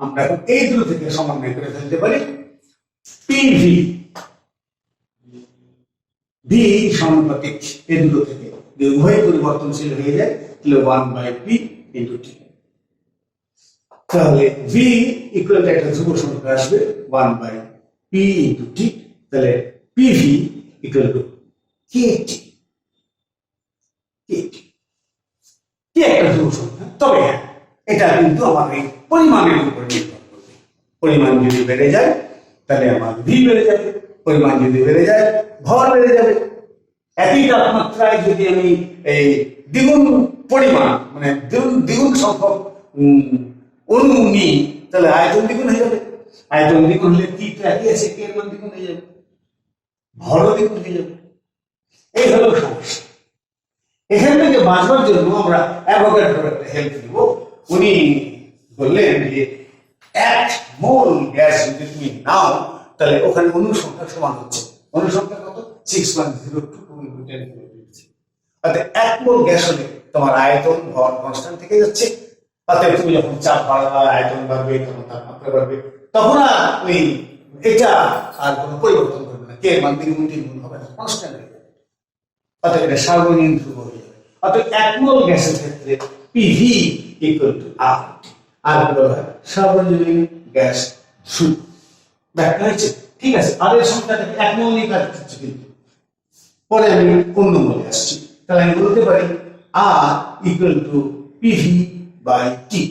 আমরা এখন এই দুটো থেকে সমন্বয় করে ফেলতে পারি। পিভি ভি সমানুপাতিক এই দুটো থেকে উভয় পরিবর্তনশীল হয়ে যায়, তাহলে 1/p ইন্টু টি। তাহলে ভি ইকুয়াল একটা ধ্রুব সংখ্যা আসবে 1/p ইন্টু টি। তাহলে পিভি ইকুয়াল টু কেটি। কি একটা ধ্রুব সংখ্যা, তবে হ্যাঁ, এটা কিন্তু আমার এই পরিমাণের উপর নির্ভর করবে। পরিমাণ যদি বেড়ে যায় তাহলে আমার ভি বেড়ে যাবে, পরিমাণ যদি বেড়ে যায় ভর বেড়ে যাবে। একই তাপমাত্রায় যদি আমি এই দ্বিগুণ পরিমাণ মানে দ্বিগুণ সংখ্যক অণু নিই, তাহলে আয়তন দ্বিগুণ হয়ে যাবে। আয়তন দ্বিগুণ হলে কি তো একই আছে, কে এর মান দ্বিগুণ হয়ে যাবে, ভরও দ্বিগুণ হয়ে যাবে। এই হলো সমস্যা। এখান থেকে বাঁচবার জন্য আমরা অ্যাভোগাড্রোর একটা হেল্প নিব। উনি বললেন যে 1 মোল গ্যাস যদি তুমি নাও, তাহলে ওখানে অনুসংখ্যা সমান হচ্ছে, অনুসংখ্যা কত, 6.02 অর্থাৎ 1 মোল গ্যাস হলে তোমার আয়তন ভর কনস্ট্যান্ট থেকে যাচ্ছে। অতএব তুমি যখন চাপ বাড়াবে, আয়তন বাড়বে, তখন তাপমাত্রা বাড়বে, তখন আর ওই এটা আর কোনো পরিবর্তন করবে না, কে এর মান দ্বিগুণ হবে না, কনস্ট্যান্ট হয়ে যাবে। অতএব এটা সার্বজনীন ধ্রুব হয়ে যাবে। অতএব 1 মোল গ্যাসের ক্ষেত্রে পিভি ইকুয়াল টু আর, আর বলা হয় সার্বজনীন গ্যাস ধ্রুব। ব্যাখ্যা হয়েছে? ঠিক আছে, আর এর সংখ্যাটাকে 1 মোল নিয়ে কাজ করছে, কিন্তু পরে আমি অন্য মোলে আসছি। তাহলে আমি বলতে পারি আর equal to PV by T.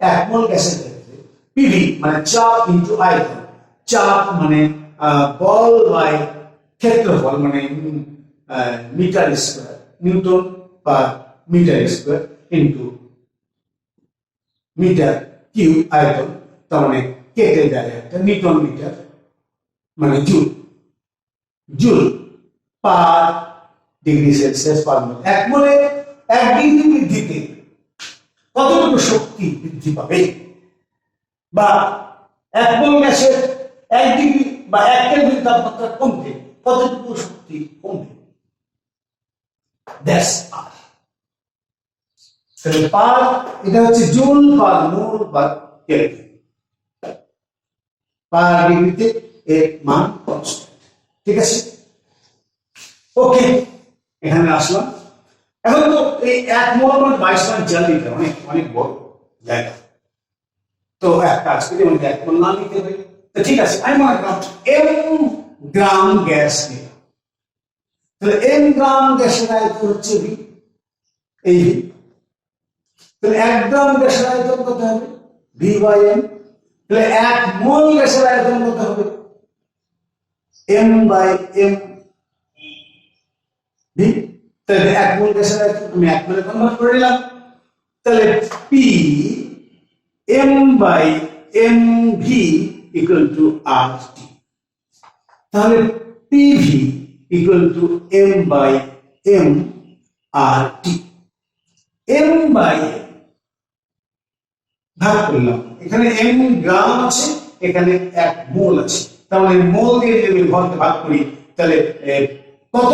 1 মোল গ্যাসের ক্ষেত্রে পিভি মানে চাপ ইন্টু আয়তন, চাপ মানে বল বাই ক্ষেত্রফল মানে metre square, newton per metre square into metre cube আয়তন, তার মানে কেটে যায় একটা নিউটন মিটার মানে joule, joule per degree Celsius per mole. এক মোলে 1 ডিগ্রি বৃদ্ধিতে কতটুকু শক্তি বৃদ্ধি পাবে, বা 1 মোল গ্যাসের 1 ডিগ্রি বা 1 কেলভিন তাপমাত্রা কমতে কতটুকু শক্তি কমবে, দ্যাটস আর। তাহলে পার এটা হচ্ছে জুল পার মোল বা কেলভিন, পার ডিগ্রিতে এর মান কনস্ট্যান্ট। ঠিক আছে, ওকে, এখানে আসলাম। এখন তো এই 1 মোল মানে 22.4 লিটার, অনেক অনেক বড় জায়গা। তো এক কাজ করি, আমাকে 1 মোল না নিতে হবে। তো ঠিক আছে, আমি মনে করলাম m গ্রাম গ্যাস নিলাম। তাহলে m গ্রাম গ্যাসের আয়তন হচ্ছে v, এই v। তাহলে 1 গ্রাম গ্যাসের আয়তন কত হবে, v বাই m। তাহলে 1 মোল গ্যাসের আয়তন কত হবে, m বাই m v। তাহলে 1 মোল গ্যাসের আয়তন আমি 1 মোলে কনভার্ট করে নিলাম। তাহলে p m by mv equal to RT। তাহলে PV equal to m by m RT। m by m ভাগ করলাম, এখানে m গ্রাম আছে, এখানে 1 মোল আছে। তার মানে মোল দিয়ে যদি ভরকে ভাগ করি, তাহলে কত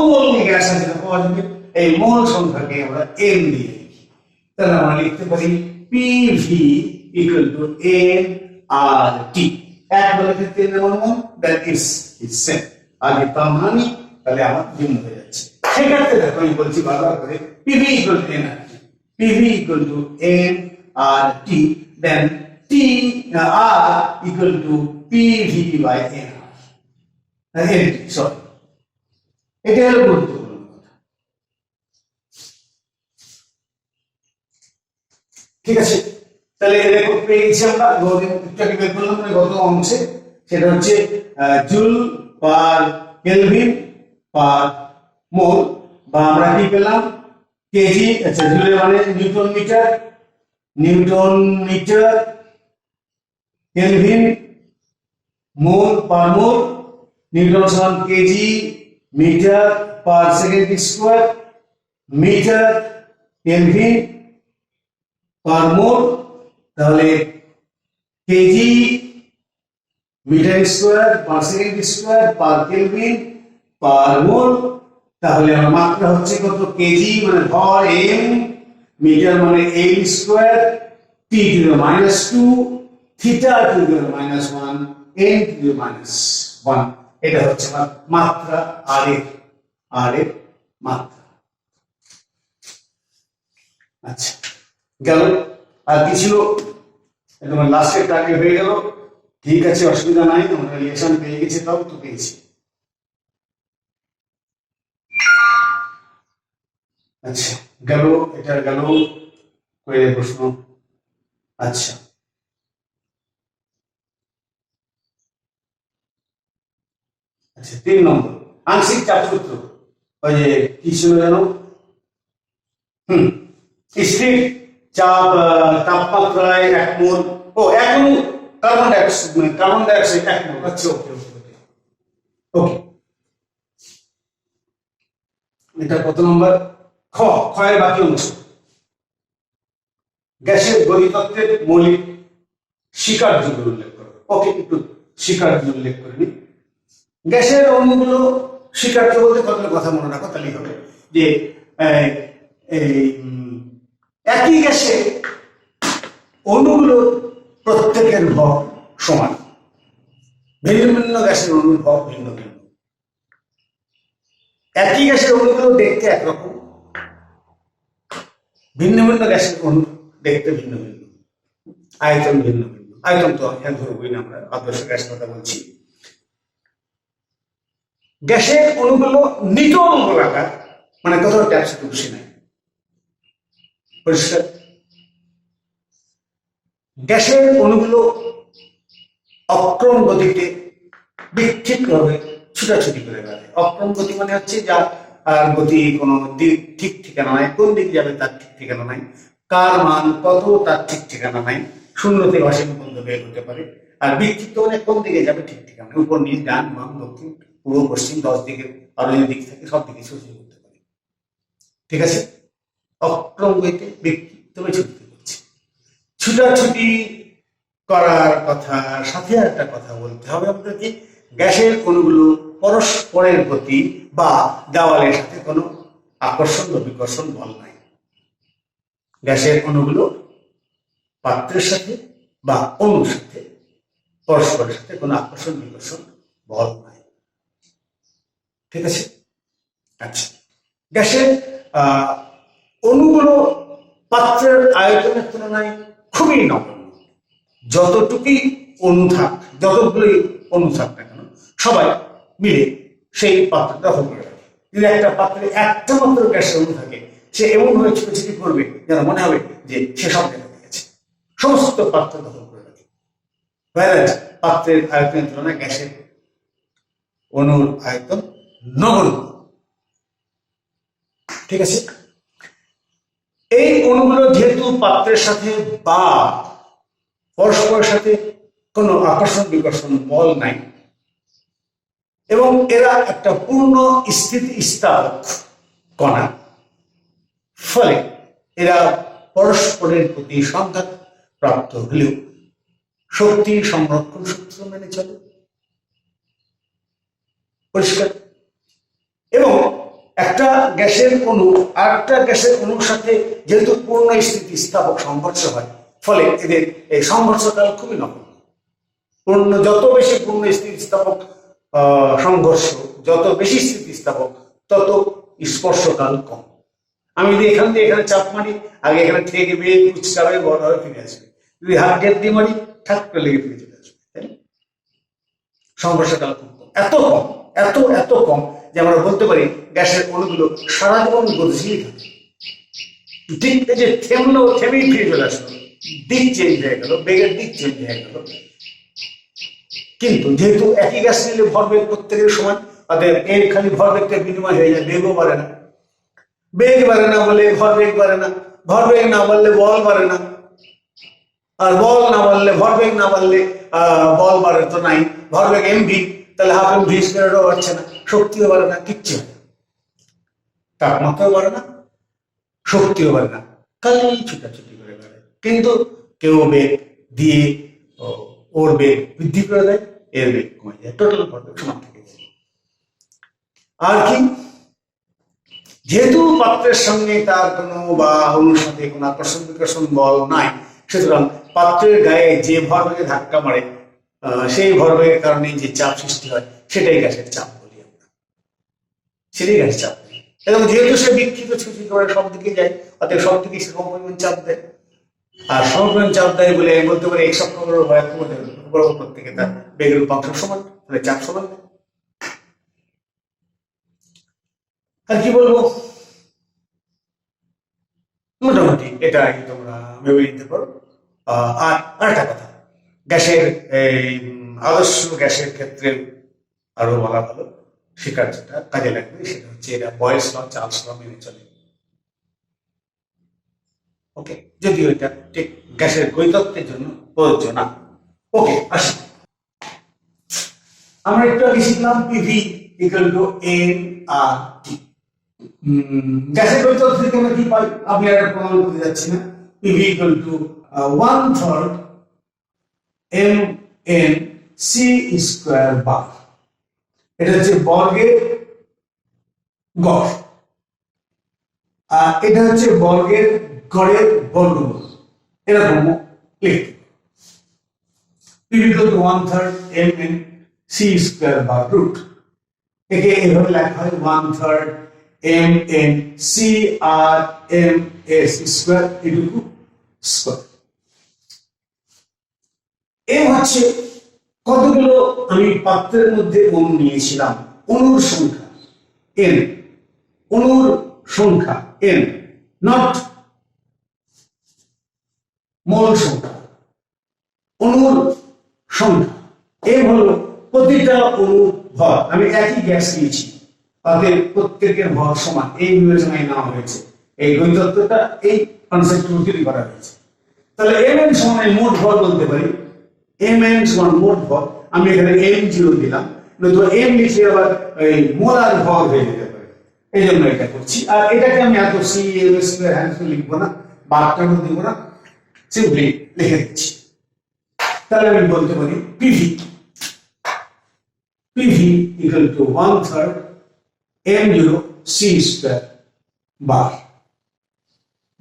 মোল গ্যাস আছে পাওয়া যাবে, এই মোল সংখ্যাকে আমরা m দিয়ে লিখি। তাহলে আমরা লিখতে পারি PV equal to m RT। 1 মোলের ক্ষেত্রে দ্যাট ইজ সেম। আর যদি তা মানি তাহলে আমার ভিন্ন হয়ে যাচ্ছে। সেক্ষেত্রে দেখো আমি বলছি বারবার করে PV equal two nRT, PV equal two nRT, then T R equal to PV by nRT, sorry, এটা হলো গুরুত্বপূর্ণ কথা। ঠিক আছে, তাহলে রেকর্ড পেয়ে গেছি আমরা। একটু বের করলাম মানে গত অংশে, সেটা হচ্ছে জুল পার কেলভিন পার মোল, বা আমরা কি পেলাম কেজি, আচ্ছা জুলের মানে newton metre, newton metre, kelvin mole per mole, newton সমান KG metre per second square, metre kelvin per mole. তাহলে KG metre square per second square per kelvin per mole. তাহলে আমার মাত্রা হচ্ছে কত, কেজি মানে ভর m, মিটার মানে m square, t to the -2, থিটা to the -1, n to the -1। এটা হচ্ছে আমার মাত্রা, r এর মাত্রা। আচ্ছা গেল, আর কি ছিল, একদম লাস্টের টার্গেট হয়ে গেল। ঠিক আছে, অসুবিধা নাই, আমরা রিলেশন পেয়ে গেছি, তাও তো পেয়েছি। আচ্ছা গেল, এটা গেল কোয়েলের প্রশ্ন। আচ্ছা আচ্ছা 3 নম্বর আংশিক চাপ সূত্র, ওই যে কি ছিল জানো, স্থির চাপ তাপমাত্রায় 1 মোল, ও 1 মোল কার্বন ডাইঅক্সাইড 1 মোল। আচ্ছা ওকে ওকে ওকে ওকে, এটা কত নম্বর, ক্ষয়ের বাকি অংশ। গ্যাসের গতিতত্ত্বের মৌলিক স্বীকার্যগুলো উল্লেখ করো। ওকে, একটু স্বীকার্য উল্লেখ করে নি। গ্যাসের অণুগুলো স্বীকার্য বলতে কতগুলো কথা মনে রাখো, তাহলেই হবে যে একই গ্যাসে অণুগুলো প্রত্যেকের ভর সমান, ভিন্ন ভিন্ন গ্যাসের অণুর ভর ভিন্ন ভিন্ন। একই গ্যাসের অণুগুলো দেখতে একরকম, ভিন্ন ভিন্ন গ্যাসের অণু দেখতে ভিন্ন ভিন্ন, আয়তন ভিন্ন ভিন্ন। আয়তন তো এখানে ধরবই না, আমরা আদর্শ গ্যাস কথা বলছি। গ্যাসের অণুগুলো নিউটন গোলাকার, মানে কোথাও ট্যাপসে টুপসি নাই, পরিষ্কার। গ্যাসের অণুগুলো অক্রম গতিতে বিক্ষিপ্তভাবে ছুটাছুটি করে বেড়ায়। অক্রম গতি মানে হচ্ছে যা গতি কোনো দিক ঠিক ঠিকানা নাই, কোন দিকে যাবে তার ঠিক ঠিকানা নাই, কার মান কত তার ঠিক ঠিকানা নাই, শূন্য থেকে অসীম পর্যন্ত বের হতে পারে। আর বিক্ষিপ্ত মানে কোন দিকে যাবে ঠিক ঠিকানা, উপর নিচ ডান বাম দক্ষিণ পূর্ব পশ্চিম 10 দিকে আরো যদি দিক থাকে সব দিকে সূচি করতে পারে। ঠিক আছে, অক্রম গতিতে বিক্ষিপ্ত ছুটতে করছে। ছুটাছুটি করার কথা সাথে একটা কথা বলতে হবে আপনাকে, গ্যাসের অণুগুলো পরস্পরের প্রতি বা দেওয়ালের সাথে কোনো আকর্ষণ বা বিকর্ষণ বল নাই। গ্যাসের অণুগুলো পাত্রের সাথে বা অণুর সাথে পরস্পরের সাথে কোনো আকর্ষণ বিকর্ষণ বল নাই। ঠিক আছে, আচ্ছা, গ্যাসের অণুগুলো পাত্রের আয়তনের তুলনায় খুবই নগণ্য। যতটুকুই অণু থাক, যতগুলোই অণু থাক না কেন, সবাই মিলে সেই পাত্রটা দখল করে রাখে। যদি একটা পাত্রে একটা মাত্র গ্যাসের অণু থাকে, সে এমন ভাবে ছুটোছুটি করবে যেন মনে হবে যে সে সব জায়গায় গেছে, সমস্ত পাত্র দখল করে রাখে। পাত্রের আয়তনের তুলনায় গ্যাসের অণুর আয়তন নগণ্য। ঠিক আছে, এই অণুগুলো যেহেতু পাত্রের সাথে বা পরস্পরের সাথে কোনো আকর্ষণ বিকর্ষণ বল নাই এবং এরা একটা পূর্ণ স্থিতিস্থাপক কণা, ফলে এরা পরস্পরের প্রতি সংঘাত প্রাপ্ত হলেও শক্তি সংরক্ষণ সূত্র মেনে চলে। পরিষ্কার। এবং একটা গ্যাসের অণু আর একটা গ্যাসের অণুর সাথে যেহেতু পূর্ণ স্থিতিস্থাপক সংঘর্ষ হয়, ফলে এদের এই সংঘর্ষকাল খুবই নগণ্য। পূর্ণ যত বেশি পূর্ণ স্থিতিস্থাপক সংঘর্ষ, যত বেশি স্থিতিস্থাপক, তত স্পর্শকাল কম। আমি যদি এখান থেকে এখানে চাপ মারি, আগে এখানে থেকে বেয়ে কুচকাবে, বড় হয়ে ফিরে আসবে। যদি হাত গেট দিয়ে মারি, ঠাক করে লেগে ফিরে চলে আসবে। তাই না? সংঘর্ষকাল খুব কম, এত কম, এত কম যে আমরা বলতে পারি গ্যাসের অণুগুলো সারা জীবন গতিশীল থাকে। ঠিক যে থেমলো, থেমেই ফিরে চলে আসলো, দিক চেঞ্জ হয়ে গেল, বেগের দিক চেঞ্জ হয়ে গেল। কিন্তু যেহেতু একই গ্যাস নিলে ভরবেগ প্রত্যেকের সমান, অতএব এর খালি ভরবেগটা বিনিময় হয়ে যায়, বেগও বাড়ে না। বেগ বাড়ে না বলে ভরবেগ বাড়ে না, ভরবেগ না বাড়লে বল বাড়ে না, আর বল না বাড়লে ভরবেগ না বাড়লে বল বাড়ে তো নাই। ভরবেগ এমভি, তাহলে হাফ এমভি স্কয়ারও বাড়ছে না, শক্তিও বাড়ে না, কিচ্ছু হয় না। তাপমাত্রাও বাড়ে না, শক্তিও বাড়ে না, খালি ছুটাছুটি করে বেড়ে। কিন্তু কেউ বেগ দিয়ে ওর বেগ বৃদ্ধি করে দেয়, এর বেগ কমে যায়, টোটাল ভরবেগ সমান থেকে যায়। আর কি, যেহেতু পাত্রের সঙ্গে তার কোনো বা অণুর সাথে কোনো আকর্ষণ বিকর্ষণ বল নাই, সুতরাং পাত্রের গায়ে যে ভরবেগে ধাক্কা মারে, সেই ভরবেগের কারণে যে চাপ সৃষ্টি হয়, সেটাই গ্যাসের চাপ বলি আমরা, সেটাই গ্যাসের চাপ। এবং যেহেতু সে বিক্ষিপ্ত ছুটি করে সব দিকে যায়, অতএব সব দিকে সে সমপরিমাণ চাপ দেয়। আর সমপরিমাণ চাপ দেয় বলে বলতে পারে এক সপ্তাহ প্রত্যেকে তার বেগের উপাংশ সমান, তাহলে চাপ সমান। আর কি বলবো, মোটামুটি এটা তোমরা ভেবে নিতে পারো। আর আরেকটা কথা, গ্যাসের আদর্শ গ্যাসের ক্ষেত্রে আরো বলা ভালো, শেখার যেটা কাজে লাগবে সেটা হচ্ছে এটা বয়েলস ল, চার্লস ল মেনে চলে। ওকে, যদিও এটা ঠিক গ্যাসের গতিতত্ত্বের জন্য প্রযোজ্য না। ওকে, আসি, আমরা একটু আগে শিখলাম পিভি ইকুয়াল টু এন আর টি। গ্যাসের গতিতত্ত্ব থেকে আমরা কি পাই, আমি আর প্রমাণ করতে যাচ্ছি না। PV equal to 1/3 mn c square bar. এটা হচ্ছে বর্গের গড়, আর এটা হচ্ছে বর্গের গড়ের বর্গমূল, এরকম লিখতে। PV equal to 1/3 mn c square bar root, একে এভাবে লেখা হয় 1/3 mn c r m s square এটুকু স্কয়ার। এই হচ্ছে কতগুলো আমি পাত্রের মধ্যে অণু নিয়েছিলাম, অণুর সংখ্যা n, অণুর সংখ্যা n, নট মোল সংখ্যা, অণুর সংখ্যা। এই হলো প্রতিটা অণুর ভর। আমি একই গ্যাস নিয়েছি, তাদের প্রত্যেকের ভর সমান, এই বিবেচনায় নেওয়া হয়েছে। এই গণিতত্ত্বটা এই কনসেপ্টের উপর তৈরি করা হয়েছে। তাহলে mn সমান মোট ভর বলতে পারি, mn সমান মোট ভর। আমি এখানে m0 দিলাম, নয়তো m লিখে আবার এই মোলার ভর হয়ে যেতে পারে, এই জন্য এটা করছি। আর এটাকে আমি এত c m স্কয়ার হ্যান্ডস লিখবো না, বারটাও দিব না, সিম্পলি লিখে দিচ্ছি। তাহলে আমি বলতে পারি PV equal to 1/3 m0 c square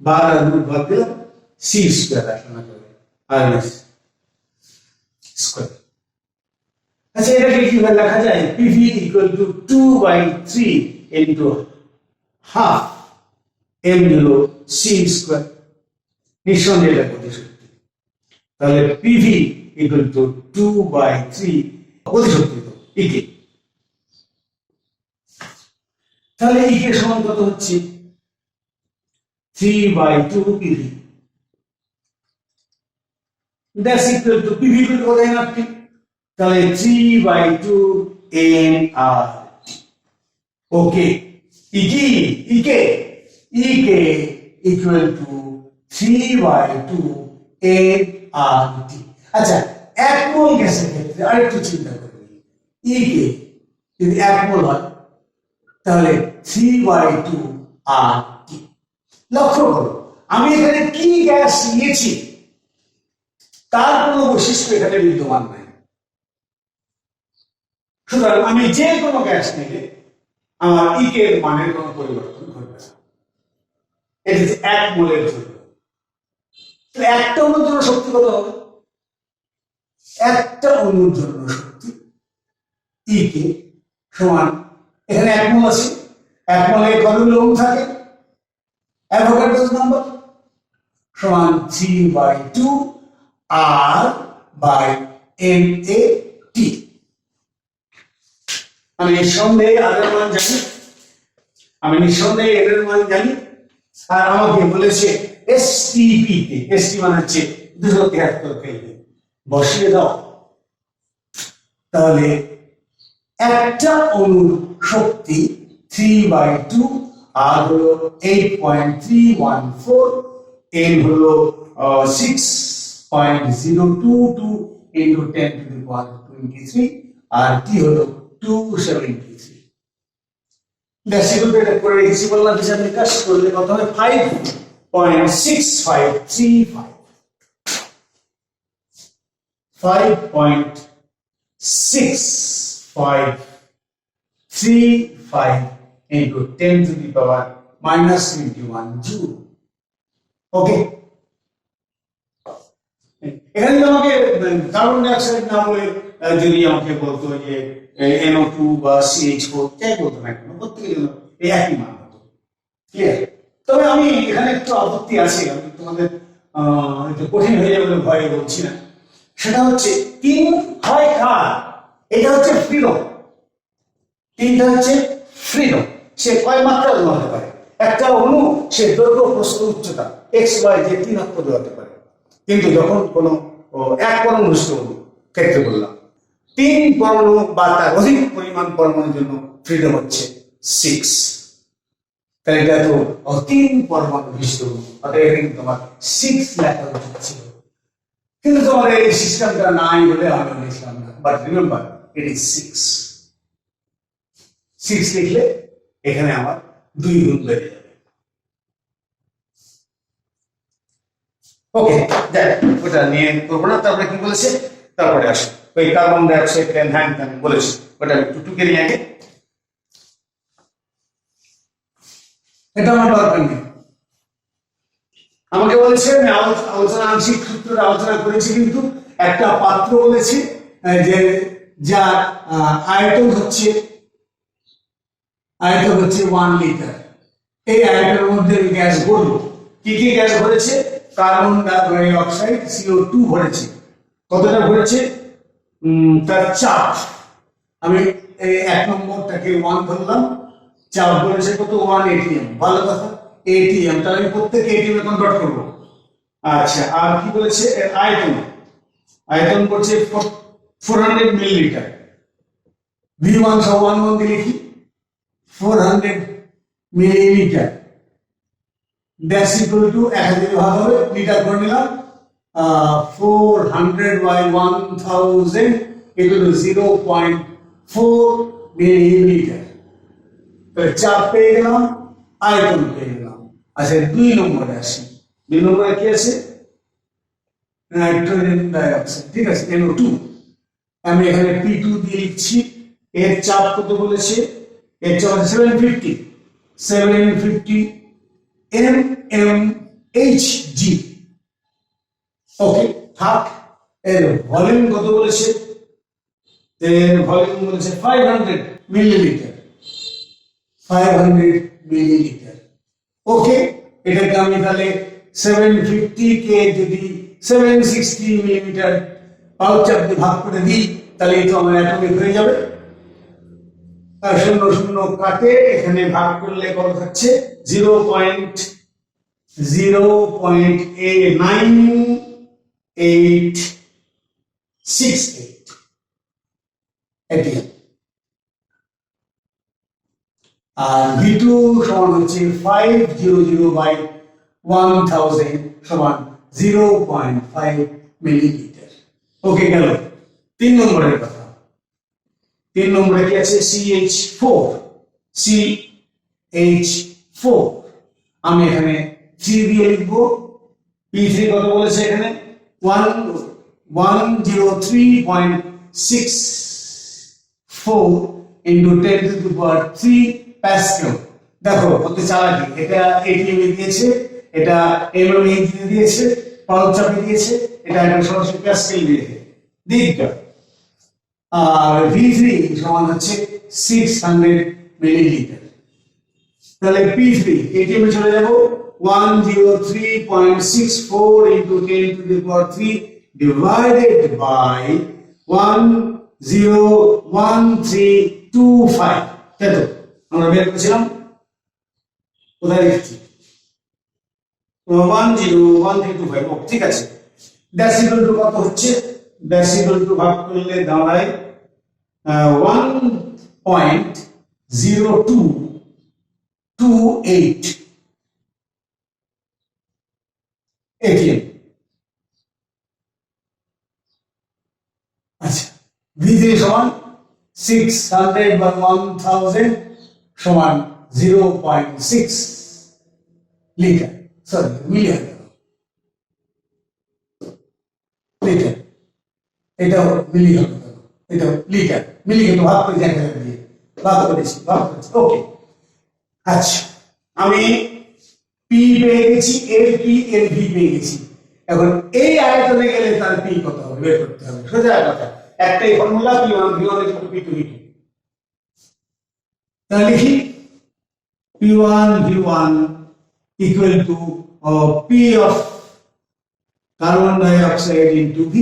bar আর রুট ভাগ দিলাম c স্কয়ার আসলে করে আর স্কয়ার। আচ্ছা, এটাকে কিভাবে লেখা যায়? PV equal two 2/3 into half m0 c square. নিঃসন্দেহে এটা গতিশক্তি। তাহলে পিভি ইকুয়াল টু 2/3 গতিশক্তি তো ইকে। তাহলে ইকে সমান কত হচ্ছে? 3/2 PV. That's equal to PV equal to কত এনআরটি? তাহলে 3/2 nRT। Okay, EK equal to 3/2 nRT। আচ্ছা, এক মোল গ্যাসের ক্ষেত্রে আরেকটু চিন্তা করুন, ইকে যদি এক মোল হয় তাহলে 3/2 RT। লক্ষ্য করো, আমি এখানে কি গ্যাস নিয়েছি তার কোনো বৈশিষ্ট্য এখানে বিদ্যমান নাই। সুতরাং আমি যে কোনো গ্যাস নিলে আমার ইকে এর মানের কোনো পরিবর্তন ঘটবে না। এটা হচ্ছে এক মোলের জন্য। একটা অণুর জন্য শক্তি কত হবে? একটা অণুর জন্য শক্তি ইকে সমান, এখানে এক মোল আছে, এক মোলে কতগুলো অণু থাকে? অ্যাভোগাড্রোস নাম্বার সমান 3/2 R/NaT। আমি নিঃসন্দেহে আর এর মান জানি, এর মান জানি। আর আমাকে বলেছে এসটিপি তে, এসটি মানে হচ্ছে 273 কেলভিন, বসিয়ে দাও। তাহলে একটা অণুর শক্তি 3/2, আর হলো 8.314, n হলো 6.022 into 10 to the power 23, R t হলো 273। এটা করে রেখেছি বললাম, হিসাব নিকাশ করলে কত হবে? 5.6535 5.6535 into 10 to the power minus 21 joule। ওকে, এখানে আমাকে কার্বন ডাই অক্সাইড না বলে যদি আমাকে বলতো যে NO2 বা CH4 যাই বলতো না কেন, প্রত্যেকের জন্য এই একই মান হতো। ক্লিয়ার? তবে আমি এখানে একটু আপত্তি আছে, আমি তোমাদের একটু কঠিন হয়ে যাবে বলে ভয়ে বলছি না। সেটা হচ্ছে 3 হয় কার? এটা হচ্ছে ফ্রিডম। 3টা হচ্ছে ফ্রিডম। সে কয় মাত্রা হতে পারে? একটা অণু সে দৈর্ঘ্য প্রস্থ উচ্চতা XY যে 3 অক্ষর হতে পারে। কিন্তু যখন কোনো এক পরমাণুস্থ অণু ক্ষেত্রে বললাম 3 পরমাণু বা তার অধিক পরিমাণ পরমাণুর জন্য ফ্রিডম হচ্ছে 6। তাহলে এটা তো 3 পরমাণু বিশিষ্ট অণু, অর্থাৎ এখানে তোমার 6 লেখা উচিত ছিল, কিন্তু তোমার এই সিস্টেমটা নাই বলে আমি লিখলাম না। বাট রিমেম্বার ইট ইজ 6 লিখলে এখানে আমার 2 গুণ বেড়ে যাবে। ওকে, দেখ ওটা নিয়ে করবো না। তারপরে কি বলেছে? তারপরে আসে ওই কার্বন ডাই অক্সাইড হ্যান্ড বলেছে, ওটা একটু টুকে নিয়ে আগে, এটা আমার দরকার নেই। আমাকে বলেছে আমি আলোচনা আংশিক সূত্রে আলোচনা করেছি, কিন্তু একটা পাত্র বলেছি যে যার আয়তন হচ্ছে 1 লিটার। এই আয়তনের মধ্যে গ্যাস ভরবো। কি কি গ্যাস ভরেছে? কার্বন ডাই অক্সাইড CO2 ভরেছে। কতটা ভরেছে? তার চাপ আমি এই 1 নম্বরটাকে 1 ধরলাম, চাপ ভরেছে কত? 1 atm। ভালো কথা, atm, তাহলে আমি প্রত্যেককে atm এ কনভার্ট করব। আচ্ছা, আর কি বলেছে? আয়তন করছে 400 মিলিলিটার। V1 সমান 1 দিয়ে লিখি 400 মিলিলিটার। দ্যাটস ইকুয়াল টু 1000 দিয়ে ভাগ হবে, লিটার করে নিলাম, 400 বাই 1000 ইকুয়াল টু 0.4 মিলিলিটার। তাহলে চাপ পেয়ে গেলাম, আয়তন পেয়ে গেলাম। আচ্ছা 2 নম্বরে আসি। 2 নম্বরে কি আছে? নাইট্রোজেন ডাইঅক্সাইড, ঠিক আছে, NO2। আমি এখানে P2 দিয়ে লিখছি। এর চাপ কত বলেছে? এর চাপ 750 mmHg। ওকে, থাক। এর ভলিউম কত বলেছে? এর ভলিউম বলেছে 500 মিলিলিটার। 500 মিলিলিটার। ওকে, এটাকে আমি তাহলে 750 কে যদি 760 মিলিমিটার পাউচ চাপ দিয়ে ভাগ করে দিই, তাহলে এই তো আমার অ্যাটমিক হয়ে যাবে। আর 0 0 কাটে, এখানে ভাগ করলে কত থাকছে? 0.9868 এটিএম। আর V2 সমান হচ্ছে 500 বাই 1000 সমান 0.5 মিলিলিটার। ওকে, গেল 3 নম্বরের কথা। 3 নম্বরে কি আছে? CH4। CH4 আমি এখানে 3 দিয়ে লিখবো। P3 কত বলেছে এখানে? 103.64 into 10 to the power 3 Pascal. দেখো কত চালাকি, এটা এটিএম এ দিয়েছে, এটা এমএম এ দিয়েছে, পাউচ চাপে দিয়েছে, এটা একটা সরাসরি প্যাসকেল দিয়েছে। দিকটা আর V3 সমান হচ্ছে 600 মিলিলিটার। তাহলে P3 এটিএম এ চলে যাব, 103.64 into 10 to the power 3 divided by 101325। তাই তো আমরা বের করেছিলাম, কোথায় লিখছি? 101325। ঠিক আছে, দ্যাটস ইকুয়াল টু কত হচ্ছে? দ্যাটস ইকুয়াল টু ভাগ করলে দাঁড়ায় 1.0228 এটিএম। আচ্ছা, V3 সমান 600 by 1000 সমান 0.6 লিটার, সরি মিলিয়ন লিটার। এটা মিলি হবে, এটা লিটার। মিলি কিন্তু ভাগ করে 1000 দিয়ে ভাগ করেছি। ওকে, আচ্ছা আমি পি পেয়ে গেছি, এর পি এর ভি পেয়ে গেছি। এখন এই আয়তনে গেলে তার পি কত হবে বের করতে হবে, সোজা কথা। একটাই formula, P1 V1 P2 V2। তাহলে লিখি P1 V1 equal to P of carbon dioxide into V।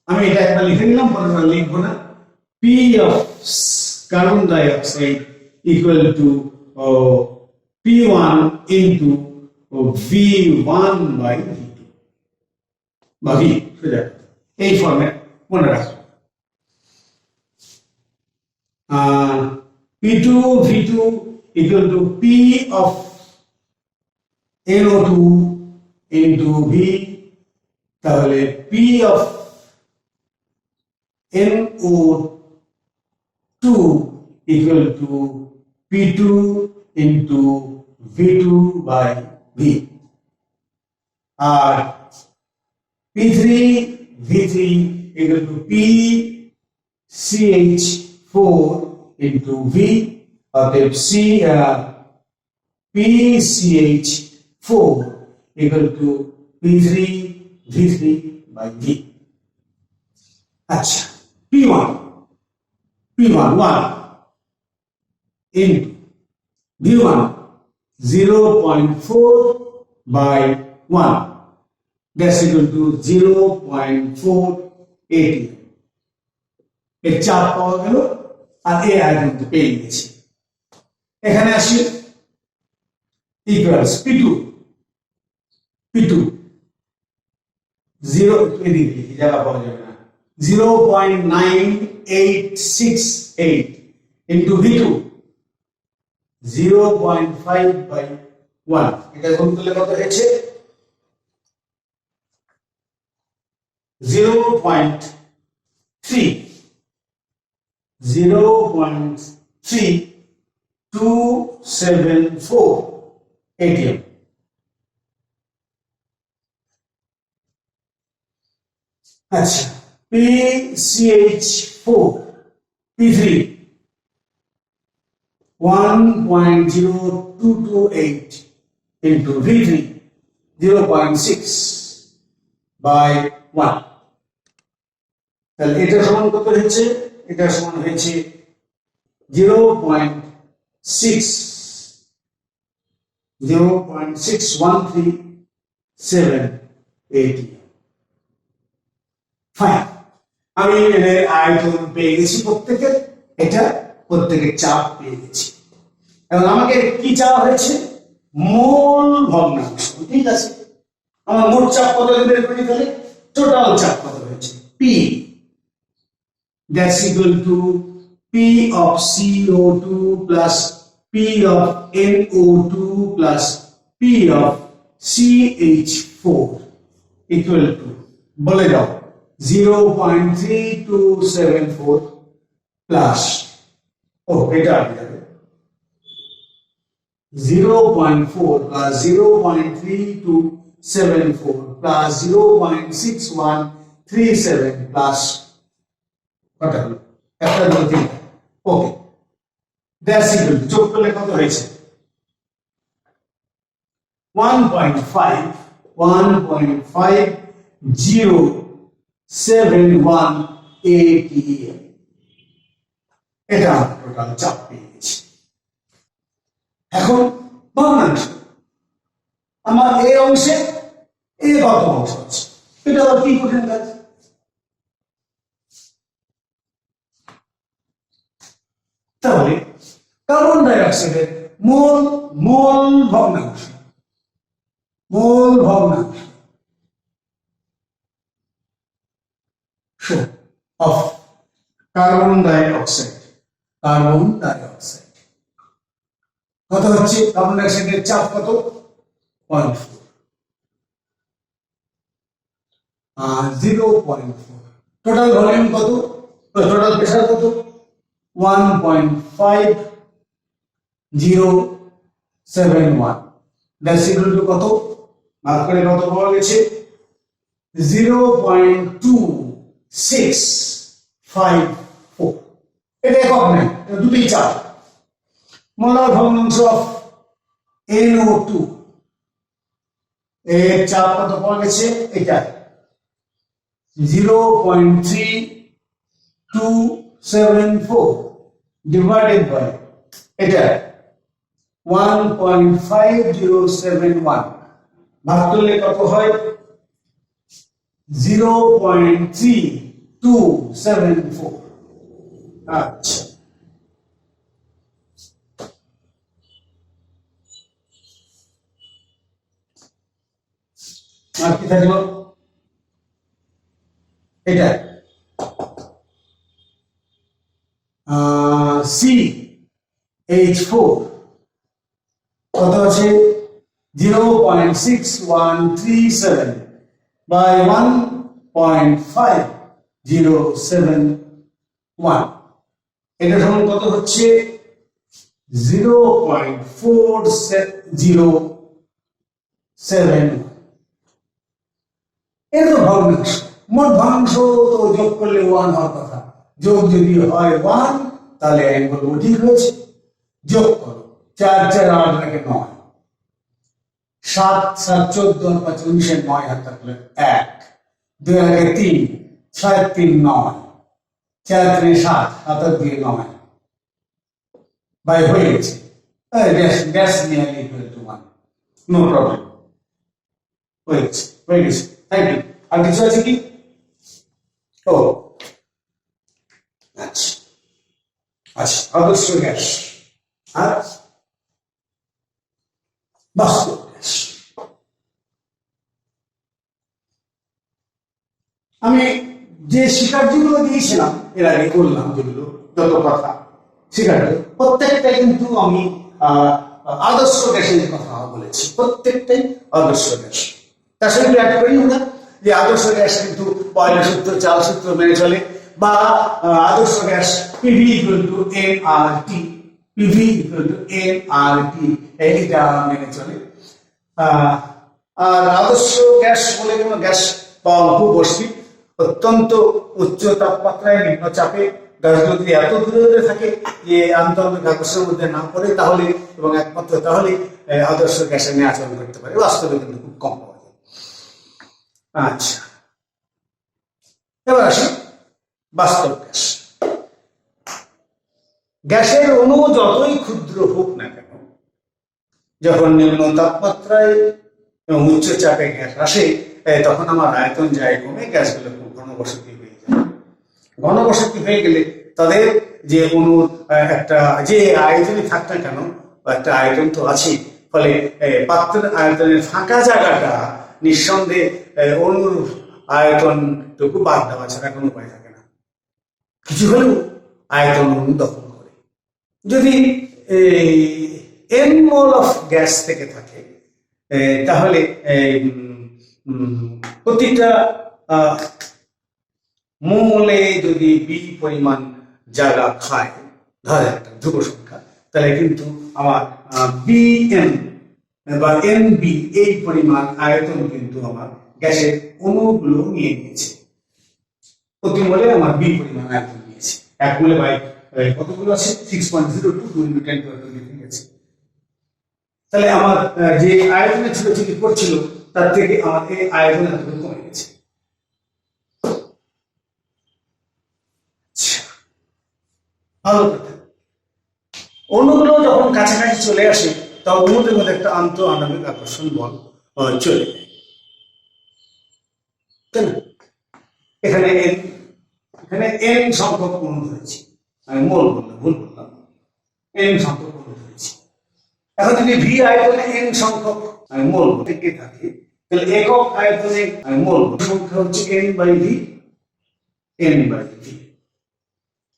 আমি এটা একবার লিখে নিলাম, পরেরবার লিখবো না। P of carbon dioxide equal to P1 into V1 by V2 বা V, সোজা এই ফর্মে মনে রাখো। P2 V2 equal to P of NO2 into V। তাহলে P of NO2 equal to P2 into V2 by V। R P3 V3 equal to PCH4 into V। অতএব PCH4 equal to P3 V3 by V। আচ্ছা, P1 1 into V1 0.4 by 1, that's equal to 0.4 ATM। এর চাপ পাওয়া গেল, আর এই আয়তন পেয়ে গেছি। এখানে আসি ইকুয়ালস P2 0, এদিকে জায়গা পাওয়া যাবে না, 0.9868 into V2 0.5/1, এটা গুণ করলে কত হয়েছে 0.3 0.3274 atm। আচ্ছা, PCH4 P3 1.0228 into V3 0.6/1, তাহলে এটা সমান কত হয়েছে, এটা সমান হয়েছে 0.613780। ফাইন, আমি এর আয়তন পেয়ে গেছি প্রত্যেকের, এটা প্রত্যেকের চাপ পেয়ে গেছি। এবং আমাকে কি চাওয়া হয়েছে, মোল ভগ্নাংশ। ঠিক আছে, আমার মোট চাপ কত বের করি, তাহলে টোটাল চাপ কত হয়েছে P, that's equal to P of CO2 plus P of NO2 plus P of CH4 equal to, বলে দাও, 0.3274 plus, এটা আসবে 0.4 plus 0.3274 plus 0.6137 plus কত হলো, একটা দুটো তিনটা, ওকে, দ্যাটস ইকুয়াল টু, যোগ করলে কত হয়েছে 1.5071 atm। এটা টোটাল চাপ পেয়ে গেছি। এখন ভগ্নাংশ, আমার এই অংশে এ কত অংশ আছে, এটা আবার কি কঠিন কাজ। তাহলে কার্বন ডাই অক্সাইডের মোল ভগ্নাংশ of কার্বন ডাই অক্সাইড কত হচ্ছে, কার্বন ডাই অক্সাইডের চাপ কত 0.4 আর 0.4, টোটাল ভলিউম কত, টোটাল প্রেসার কত 1.5071, দ্যাটস ইকুয়াল টু কত, ভাগ করে কত পাওয়া গেছে 0.2654। এটা একক নাই, এটা দুটোই চাপ। মোলার ভগ্নাংশ অফ NO2 এর চাপ কত পাওয়া গেছে, এটা 0.3274 ডিভাইডেড বাই এটা 1.5071, ভাগ করলে কত হয় 0.3274। আচ্ছা, আর কি থাকলো, এটা CH4 কত আছে 0.6137 by 1.5071, এটা সমান কত হচ্ছে 0.4071। এর তো ভগ্নাংশ, মোট ভগ্নাংশ তো যোগ করলে 1 হওয়ার কথা, যোগ যদি হয় 1 তাহলে আমি বলবো ঠিক হয়েছে। যোগ করো, 4 4 8 থেকে 9, 7 7 14 5 19 9 হাত থাকলে 1, 2 আগে 3, 6 3 9, 4 3 7, 7 2 9 বাই হয়ে গেছে। That's nearly equal to 1, no problem, হয়ে গেছে। Thank you. আর কিছু আছে কি, ও আচ্ছা আচ্ছা, আদর্শ গ্যাস আর বাস্তব গ্যাস। আমি যে স্বীকার্যগুলো দিয়েছিলাম এর আগে, করলাম যেগুলো, যত কথা স্বীকার্য, প্রত্যেকটা কিন্তু আমি আদর্শ গ্যাসের কথা বলেছি, প্রত্যেকটাই আদর্শ গ্যাস। তার সঙ্গে অ্যাড করি আমরা যে আদর্শ গ্যাস কিন্তু পয়লা সূত্র, চাল সূত্র মেনে চলে, বা আদর্শ gas PV equal two nRT, PV equal two nRT, এটা মেনে চলে। আর আদর্শ গ্যাস বলে কোনো গ্যাস পাওয়া খুব মুশকিল। অত্যন্ত উচ্চ তাপমাত্রায় নিম্ন চাপে গ্যাসগুলো যদি এত দূরে থাকে যে আন্তর্জাতিক আকর্ষণের মধ্যে না পড়ে, তাহলে এবং একমাত্র তাহলে আদর্শ গ্যাসের নিয়ে আচরণ করতে পারে। বাস্তবে কিন্তু খুব কম পাওয়া যায়। আচ্ছা, এবার আসি বাস্তব গ্যাস। গ্যাসের অণু যতই ক্ষুদ্র হোক না কেন, যখন নিম্ন তাপমাত্রায় এবং উচ্চ চাপে গ্যাস আসে, তখন আমার আয়তন যায় কমে, গ্যাসগুলো খুব ঘনবসতি হয়ে যায়। ঘনবসতি হয়ে গেলে তাদের যে অণুর একটা যে আয়তনই থাক না কেন, একটা আয়তন তো আছে, ফলে পাত্রের আয়তনের ফাঁকা জায়গাটা নিঃসন্দেহে অণুর আয়তনটুকু বাদ দেওয়া ছাড়া কোনো উপায় থাকে না। কিছু হলেও আয়তন অণু দখল করে। যদি এন মোল অফ গ্যাস থেকে থাকে, তাহলে প্রতিটা মোলে যদি বি পরিমাণ জায়গা খায়, ধরে একটা ধ্রুব সংখ্যা, তাহলে কিন্তু আমার বিএন বা এন বি এই পরিমাণ আয়তন কিন্তু আমার গ্যাসের অণুগুলো নিয়ে নিয়েছে। প্রতি মোলে আমার বি পরিমাণ আয়তন নিয়েছে। এক মোলে বাই কতগুলো আছে? 6.02 × 10⁻23 আছে। তাহলে আমার যে আয়তনে ছোটাছুটি করছিল তার থেকে আমার এই আয়তন এতটুকু কমে গেছে। ভালো কথা। অণুগুলো যখন কাছাকাছি চলে আসে, তখন অণুদের মধ্যে একটা আন্তঃআণবিক আকর্ষণ বল চলে যায়, তাই না? এখানে এন সংখ্যক অণু ধরেছি, আমি মোল বললাম, ভুল বললাম, এন সংখ্যক অণু ধরেছি। এখন যদি ভি আয়তনে এন সংখ্যক আমি মোল থেকে থাকে, তাহলে একক আয়তনে আমি মোল সংখ্যা হচ্ছে N by V, N by V.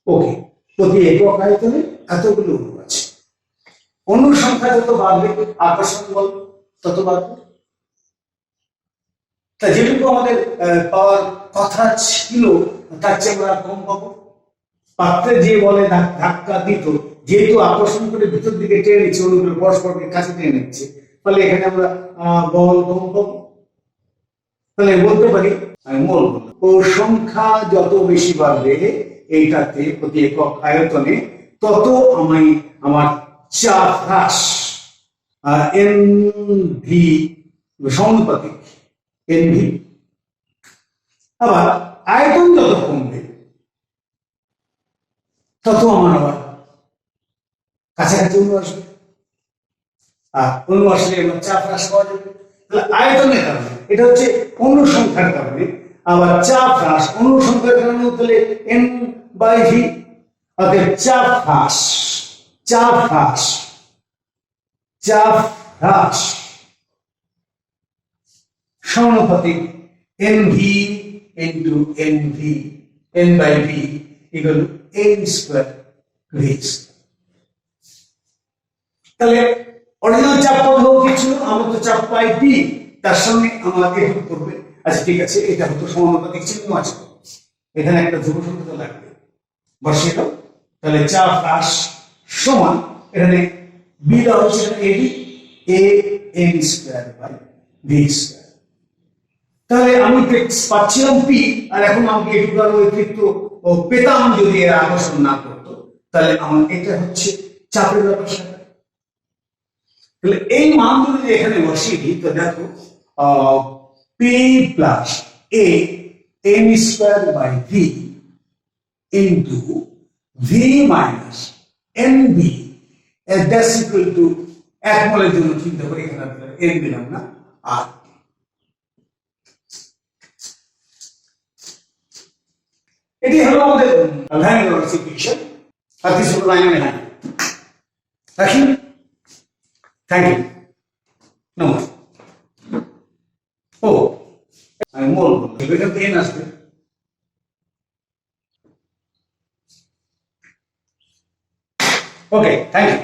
Okay, প্রতি একক আয়তনে এতগুলো অণু আছে। অণুর সংখ্যা যত বাড়বে আকর্ষণ বল তত বাড়বে। তা যেটুকু আমাদের পাওয়ার কথা ছিল তার চেয়ে আমরা কম পাবো। পাত্রে যে বলে ধাক্কা দিত, যেহেতু আকর্ষণ করে ভিতর দিকে টেনে নিচ্ছে, অণুগুলো পরস্পরকে কাছে টেনে নিচ্ছে, ফলে এখানে আমরা বল কম পাবো। তাহলে বলতে পারি আমি মোল বললাম, ও সংখ্যা যত বেশি বাড়বে এইটাতে প্রতি একক আয়তনে, তত আমার চাপ হ্রাস, এন ভি সমানুপাতিক এন ভি। আবার আয়তন যত কমবে তত আমার আবার কাছাকাছি অণু আসবে, আর অণু আসলে আমার চাপ হ্রাস পাওয়া যাবে। তাহলে আয়তনের কারণে, এটা হচ্ছে অণু সংখ্যার কারণে, আবার চাপ হ্রাস অণু সংখ্যার কারণে, তাহলে এন বাই ভি। অর্থাৎ চাপ হ্রাস সমানুপাতিক N V into N V, N by V equal to N square V. তাহলে অরিজিনাল চাপ কত হওয়া ছিল? আমরা তো চাপ পাই পি, তার সঙ্গে আমাকে এটুকু করবে। আচ্ছা ঠিক আছে, এটা হতো সমানুপাতিক চিহ্ন আছে, এখানে একটা ধ্রুব সংখ্যা লাগবে, বসিয়ে দাও। তাহলে চাপ হ্রাস সমান, এখানে বি দেওয়া হচ্ছে এডি, A N square by V square. তাহলে আমি পাচ্ছিলাম পি, আর এখন আমাকে এটুকু আর অতিরিক্ত পেতাম যদি এর আকর্ষণ না করতো, তাহলে আমার এটা হচ্ছে চাপের ব্যাপার। তাহলে এই মানগুলো যদি এখানে বসিয়ে দিই, তো দেখো P plus a N square by V into V minus N B, that's equal to, এক মোলের জন্য চিন্তা করি, এখানে এন দিলাম না, আর এটি হলো আমাদের ভ্যান ইকুয়েশন। আর কিছু লাইনে নেই, রাখি। থ্যাংক ইউ, নমস্কার। ও আমি মোল বলবো, এখান থেকে এন আসবে। ওকে, থ্যাংক ইউ।